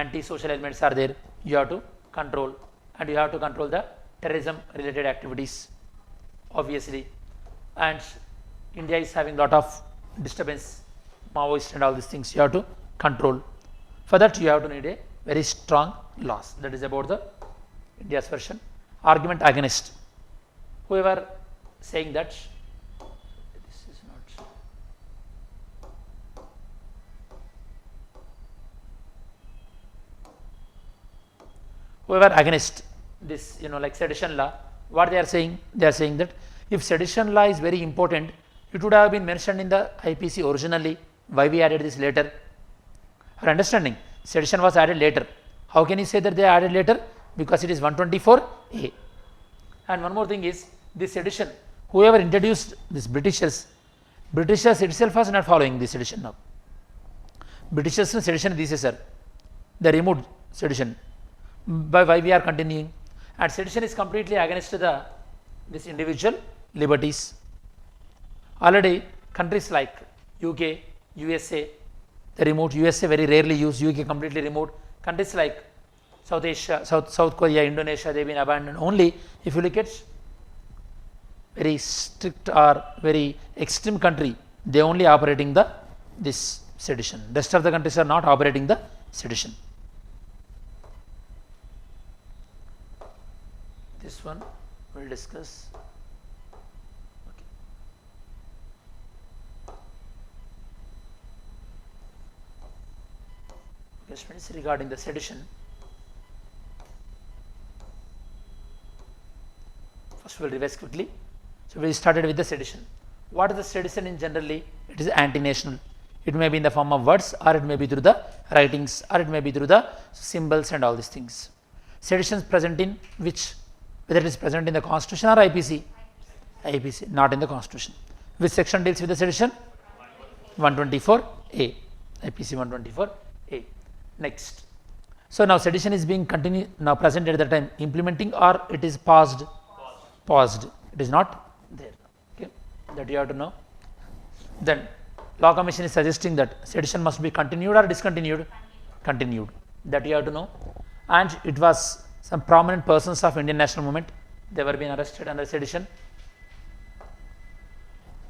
[SPEAKER 1] Anti-social elements are there. You have to control, and you have to control the terrorism related activities, obviously. And India is having lot of disturbance, Maoist and all these things. You have to control. For that you have to need a very strong laws. That is about the India's version. Argument against. Whoever saying that this is not. Whoever against this, like sedition law, what they are saying? They are saying that if sedition law is very important, it would have been mentioned in the IPC originally. Why we added this later? For understanding, sedition was added later. How can you say that they added later? Because it is 124A. And one more thing is, this sedition, whoever introduced this Britishers itself was not following this sedition now. Britishers sedition తీసేశారు. They removed sedition. By why we are continuing? And sedition is completely against this individual liberties. Already countries like UK, USA, they removed. USA very rarely used. UK completely removed. Countries like South Asia, South Korea, Indonesia, they've been abandoned. Only if you look at very strict or very extreme country, they only operating this sedition. Rest of the countries are not operating the sedition. This one we'll discuss. Okay. Okay, friends, regarding the sedition, first we'll revise quickly. So we started with the sedition. What is the sedition in generally? It is anti-national. It may be in the form of words, or it may be through the writings, or it may be through the symbols and all these things. Sedition is present in which? Whether it is present in the Constitution or IPC? IPC, not in the Constitution. Which section deals with the sedition? 124A. IPC 124A. Next. So now sedition is being now present at the time implementing, or it is paused? Paused. It is not there. Okay, that you have to know. Then Law Commission is suggesting that sedition must be continued or discontinued? Continued. That you have to know. And it was some prominent persons of Indian national movement, they were being arrested under sedition.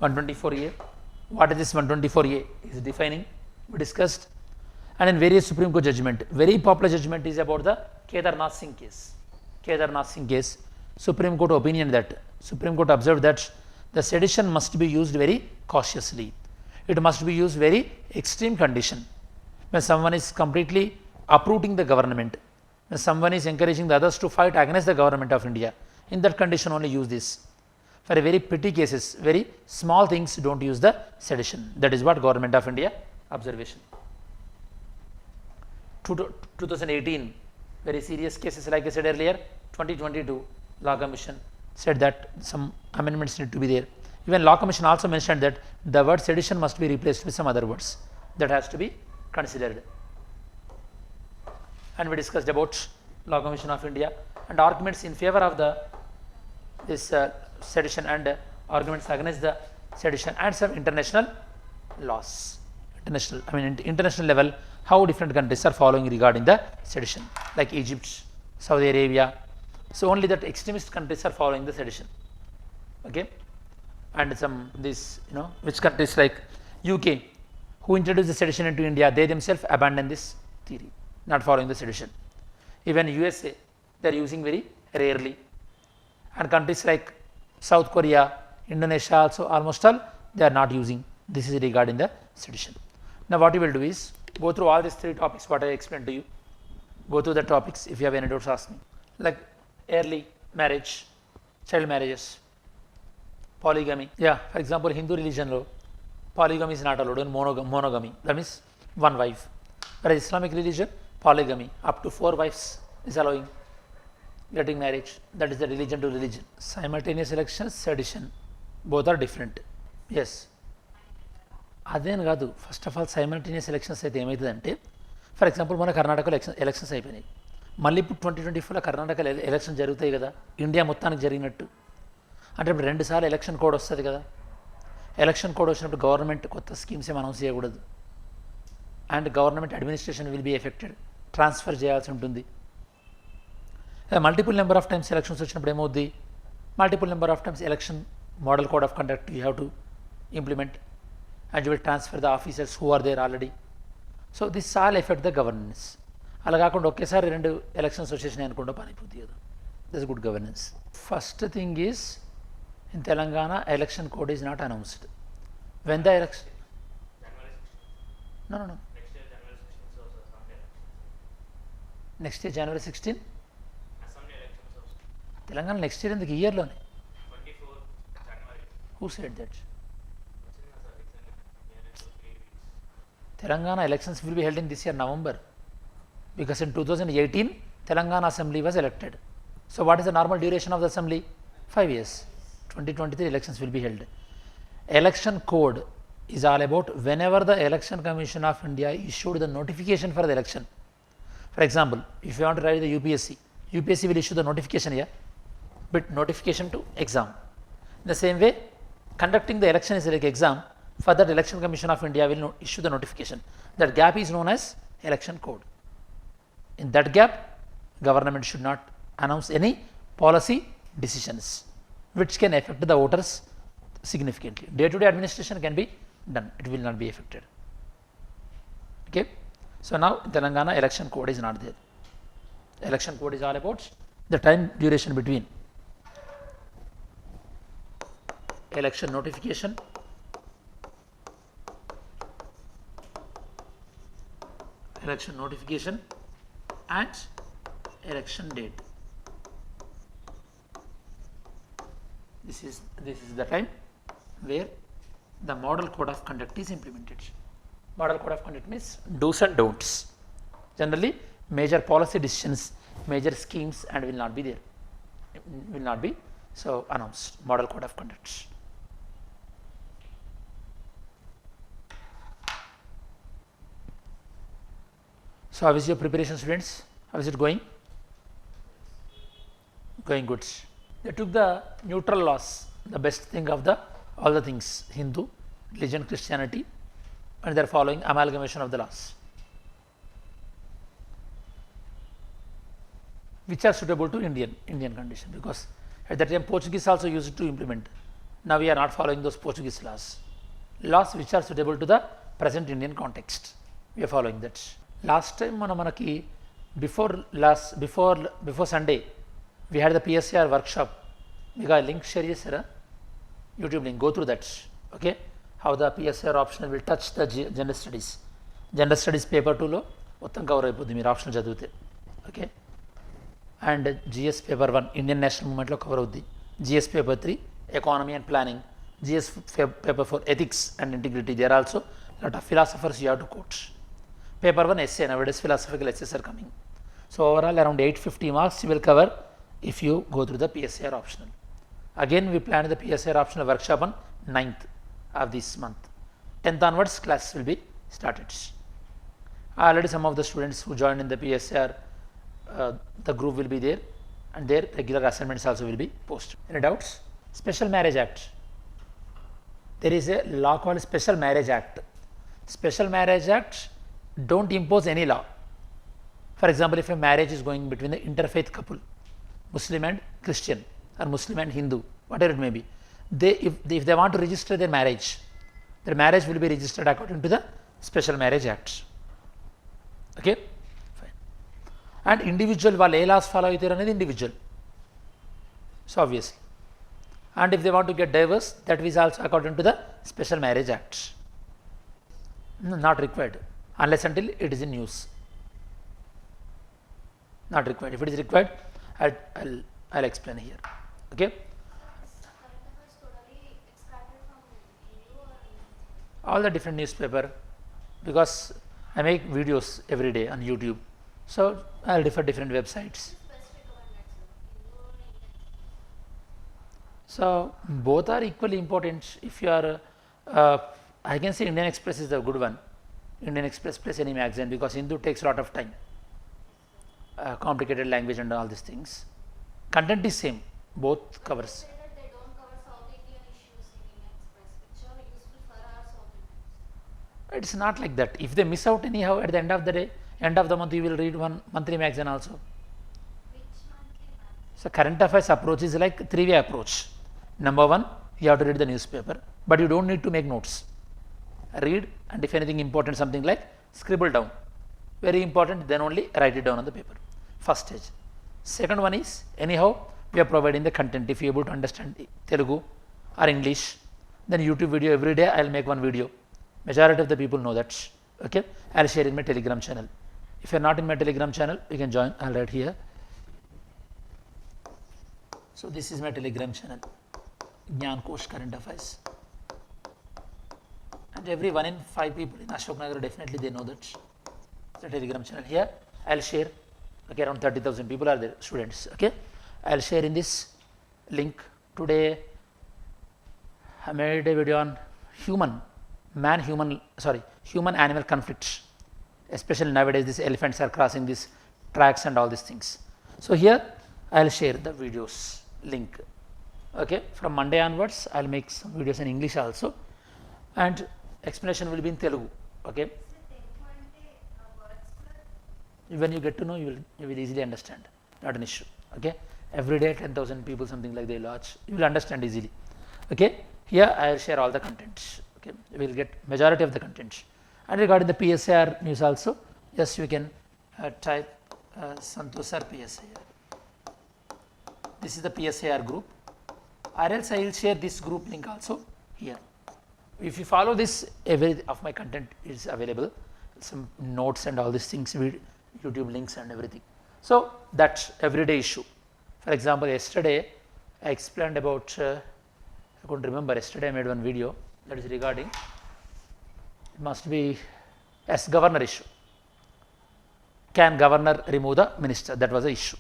[SPEAKER 1] 124A. What is this 124A? Is defining, we discussed. And in various Supreme Court judgment, very popular judgment is about the Kedarnath Singh case. Kedarnath Singh case, Supreme Court opinion that Supreme Court observed that the sedition must be used very cautiously. It must be used very extreme condition. When someone is completely uprooting the government, when someone is encouraging the others to fight against the government of India, in that condition only use this. For a very petty cases, very small things, don't use the sedition. That is what Government of India observation. 2018, very serious cases, like I said earlier. 2022 Law Commission said that some amendments need to be there. Even Law Commission also mentioned that the word sedition must be replaced with some other words. That has to be considered. And we discussed about Law Commission of India and arguments in favor of this sedition, and arguments against the sedition, and some international laws. International level, how different countries are following regarding the sedition, like Egypt, Saudi Arabia. So only that extremist countries are following the sedition. Okay, and some which countries like UK, who introduced the sedition into India, they themselves abandoned this theory, not following the sedition. Even USA, they are using very rarely, and countries like South Korea, Indonesia also, almost all, they are not using. This is regarding the sedition. Now what you will do is go through all these three topics what I explained to you. Go through the topics. If you have any doubts, ask me. Like early marriage, child marriages, polygamy. Yeah, for example, Hindu religion law, polygamy is not allowed, in monogamy, that means one wife. Whereas Islamic religion, polygamy, up to 4 wives is allowing getting marriage. That is the religion to religion. Simultaneous elections, sedition, both are different. Yes. అదేని కాదు, first of all simultaneous elections అయితే ఏమవుతుందంటే, for example మన కర్ణాటకలో elections అయిపోయినాయి, మళ్ళీ ఇప్పుడు 2024లో కర్ణాటకలో election జరుగుతాయి కదా, ఇండియా మొత్తానికి జరిగినట్టు. అంటే ఇప్పుడు 2 సార్లు ఎలక్షన్ కోడ్ వస్తుంది కదా. ఎలక్షన్ కోడ్ వచ్చినప్పుడు గవర్నమెంట్ కొత్త స్కీమ్స్ ఏం అనౌన్స్ చేయకూడదు. And government administration will be affected, transfer చేయాల్సి ఉంటుంది. Multiple number of times elections వచ్చినప్పుడు ఏమవుద్ది, multiple number of times election model code of conduct you have to implement and you will transfer the officers who are there already. So this all affect the governance. అలా కాకుండా ఒకేసారి 2 elections వచ్చేసినాయి అనుకుంటూ పని అయిపోతుంది కదా. This good governance. First thing is in Telangana election code is not announced. When the election no next year January 16 Telangana next year ఎందుకు, ఇయర్లోనే. Who said that? Telangana elections will be held in this year November, because in 2018 Telangana Assembly was elected. So what is the normal duration of the Assembly? 5 years. 2023 elections will be held. Election code is all about whenever the Election Commission of India issued the notification for the election. For example, if you want to write the UPSC will issue the notification here, but notification to exam. In the same way, conducting the election is like exam. For that, Election Commission of India will issue the notification. That gap is known as election code. In that gap, government should not announce any policy decisions which can affect the voters significantly. Day-to-day administration can be done, it will not be affected. Okay. So now Telangana election code is not there. Election code is all about the time duration between election notification and election date. This is the time where the model code of conduct is implemented. Model code of conduct means do's and don'ts. Generally, major policy decisions, major schemes and will not be there, will not be so announced. Model code of conduct. So how is your preparation, students? How is it going? Going good. They took the neutral laws, the best thing of the all the things, Hindu, religion, Christianity, and they are following amalgamation of the laws, which are suitable to Indian condition, because at that time Portuguese also used to implement. Now we are not following those Portuguese laws which are suitable to the present Indian context. We are following that. Last time manaki before Sunday we had the PSCR workshop. We got a link share chesara, YouTube link, go through that. Okay, how the PSCR optional will touch the general studies paper 2 lo mottam cover ayipodhi meer optional chaduvite. Okay, and GS paper 1 Indian national movement lo cover avuddi. GS paper 3 economy and planning. GS paper 4 ethics and integrity. There are also lot of philosophers you have to quote. Paper 1 essay, nowadays philosophical essays are coming. So overall around 850 marks you will cover if you go through the PSCR optional. Again we planned the PSCR optional workshop on 9th of this month. 10th onwards class will be started. Already some of the students who joined in the PSCR, the group will be there and their regular assignments also will be posted. Any doubts? Special Marriage Act. There is a law called Special Marriage Act. Special Marriage Act don't impose any law. For example, if a marriage is going between the interfaith couple, Muslim and Christian or Muslim and Hindu, whatever it may be, if they want to register their marriage will be registered according to the Special Marriage Act. Okay, fine. And individual వాళ్ళు ఏ laws follow అవుతారు అనేది individual. So obviously, and if they want to get divorce, that is also according to the Special Marriage Act. Not required unless until it is in use. Not required. If it is required, I'll explain here. Okay. All the different newspaper, because I make videos every day on YouTube, so I'll refer different websites.
[SPEAKER 2] Specific recommended, sir.
[SPEAKER 1] So both are equally important. If you are I can say Indian Express is the good one, Indian Express plus any magazine, because Hindu takes a lot of time, complicated language and all these things. Content is same, both covers.
[SPEAKER 2] Say that they don't cover South Indian issues in Indian Express, which are useful for our South Indians.
[SPEAKER 1] It's not like that. If they miss out anyhow, at the end of the day, end of the month, you will read one monthly magazine also.
[SPEAKER 2] Which monthly magazine?
[SPEAKER 1] So current affairs approach is like three-way approach. Number one, you have to read the newspaper, but you don't need to make notes. Read, and if anything important, something like scribble down. Very important, then only write it down on the paper. First stage. Second one is, anyhow, we are providing the content. If you are able to understand Telugu or English, then YouTube video every day I will make one video. Majority of the people know that. Okay, I will share in my Telegram channel. If you are not in my Telegram channel, you can join. I will write here. So this is my Telegram channel, Gyan Kosh Current Affairs. And every 1 in 5 people in Ashoknagar, definitely they know that. It's a Telegram channel. Here I will share. Okay, around 30,000 people are there, students. Okay, I will share in this link. Today I made a video on human animal conflicts, especially nowadays these elephants are crossing these tracks and all these things. So here I will share the videos link. Okay, from Monday onwards I will make some videos in English also, and explanation will be in Telugu. Okay, when you get to know, you will easily understand, not an issue. Okay, every day 10,000 people something like they watch, you will understand easily. Okay, here I will share all the contents. Okay, you will get majority of the contents. And regarding the PSAR news also, yes, you can type Santhosh Sir PSAR. This is the PSAR group, or else I will share this group link also here. If you follow this, every of my content is available, some notes and all these things, YouTube links and everything. So that's everyday issue. For example, yesterday I explained about, I couldn't remember, yesterday I made one video that is regarding, it must be as governor issue. Can governor remove the minister? That was the issue.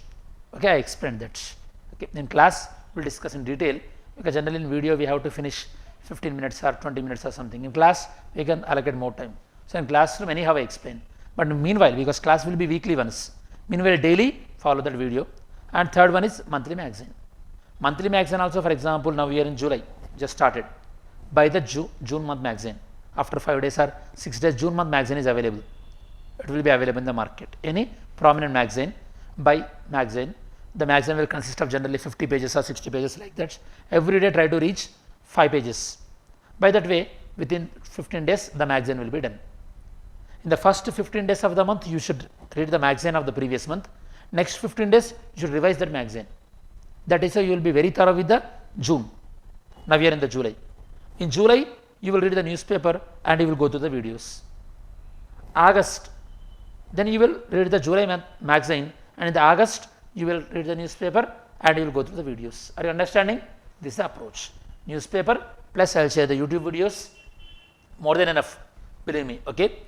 [SPEAKER 1] Okay, I explained that. Okay, in class we'll discuss in detail, because generally in video we have to finish 15 minutes or 20 minutes or something. In class we can allocate more time. So in classroom anyhow I explain. But meanwhile, because class will be weekly once, meanwhile daily follow that video. And third one is monthly magazine. Monthly magazine also, for example, now we are in July, just started. By the June month magazine, after 5 days or 6 days, June month magazine is available. It will be available in the market. Any prominent magazine, buy magazine. The magazine will consist of generally 50 pages or 60 pages like that. Every day try to reach 5 pages. By that way, within 15 days, the magazine will be done. In the first 15 days of the month, you should read the magazine of the previous month. Next 15 days, you should revise that magazine. That is how you will be very thorough with the June. Now we are in the July. In July, you will read the newspaper and you will go to the videos. August, then you will read the July magazine, and in the August, you will read the newspaper and you will go through the videos. Are you understanding? This is the approach. Newspaper plus I will share the YouTube videos. More than enough, believe me. Okay.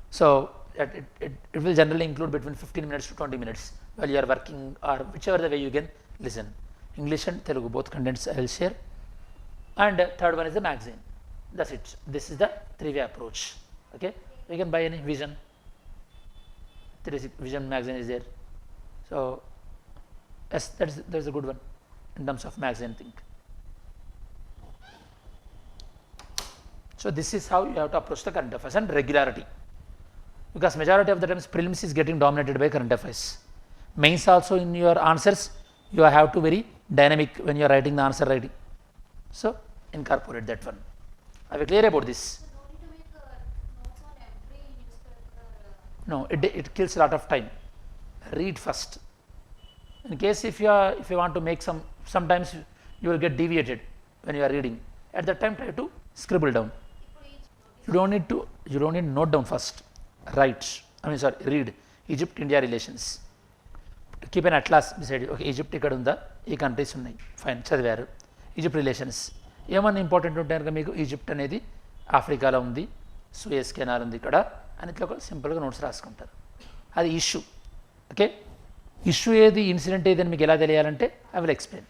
[SPEAKER 1] So it will generally include between 15 minutes to 20 minutes while you are working, or whichever the way you can listen. English and Telugu, both contents I will share. And third one is the magazine. That's it. This is the three-way approach. Okay, you can buy any Vision. Vision magazine is there. So yes, that's a good one in terms of magazine thing. So this is how you have to approach the current affairs, and regularity. Because majority of the times prelims is getting dominated by current affairs. Mains also, in your answers, you have to very dynamic when you are writing the answer writing. So incorporate that one. Are we clear about this?
[SPEAKER 2] So no need to make notes on every newspaper.
[SPEAKER 1] No, it kills a lot of time. Read first. In case if you want to make sometimes you will get deviated when you are reading. At that time, try to scribble down. You don't need to note down first. Read Egypt-India relations. Keep an atlas beside you. Okay, Egypt ikkada unda, ee countries unnai. Fine, chadivaru. Egypt relations. ఏమన్నా important ఉంటే కనుక మీకు Egypt అనేది ఆఫ్రికాలో ఉంది, Suez canal ఉంది ఇక్కడ, అన్నిట్లో కూడా సింపుల్గా నోట్స్ రాసుకుంటారు. అది ఇష్యూ. ఓకే, ఇష్యూ ఏది ఇన్సిడెంట్ ఏది అని మీకు ఎలా తెలియాలంటే I will explain.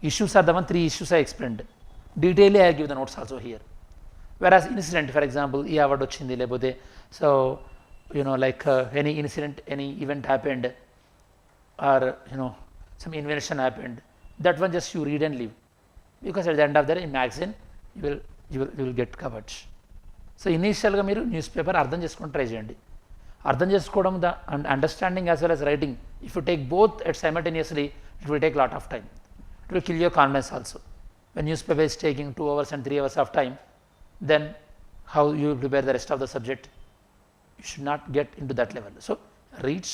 [SPEAKER 1] Issues are the one, 3 issues I explained. Detailedly I give the notes also here. Whereas incident, for example, ee award ochindi lebode, so like any incident, any event happened, or some invention happened, that one just you read and leave, because at the end of the day in magazine you will get covered. So initial ga meeru newspaper ardham chesukoni try cheyandi. Ardham chesukodam, the understanding as well as writing, if you take both at simultaneously, it will take lot of time. It will kill your confidence also. When newspaper is taking 2 hours and 3 hours of time, then how you will prepare the rest of the subject? You should not get into that level. So read,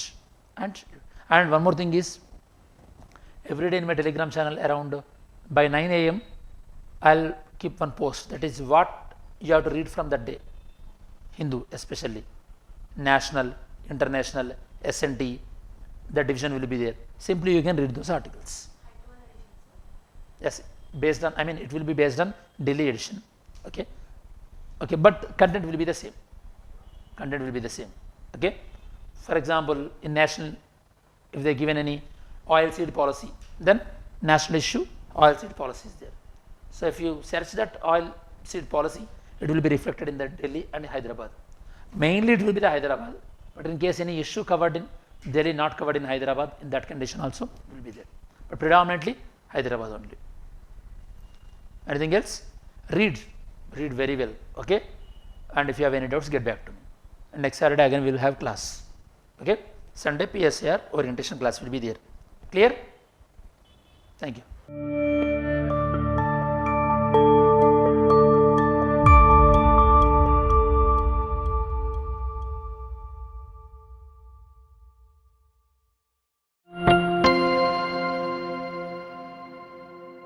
[SPEAKER 1] and one more thing is, every day in my Telegram channel around by 9 AM I'll keep one post, that is what you have to read from that day. Hindu especially, national, international, SNT, the division will be there. Simply you can read those articles. Yes, based on, it will be based on daily edition. Okay, but content will be the same. Okay, for example, in national, if they given any oil seed policy, then national issue oil seed policy is there. So if you search that oil seed policy, it will be reflected in the Delhi and Hyderabad. Mainly it will be the Hyderabad, but in case any issue covered in Delhi, not covered in Hyderabad, in that condition also will be there, but predominantly Hyderabad only. Anything else? Read very well. Okay, and if you have any doubts, get back to me. And next Saturday again we will have class. Okay, Sunday PSAR orientation class will be there. Clear? Thank you.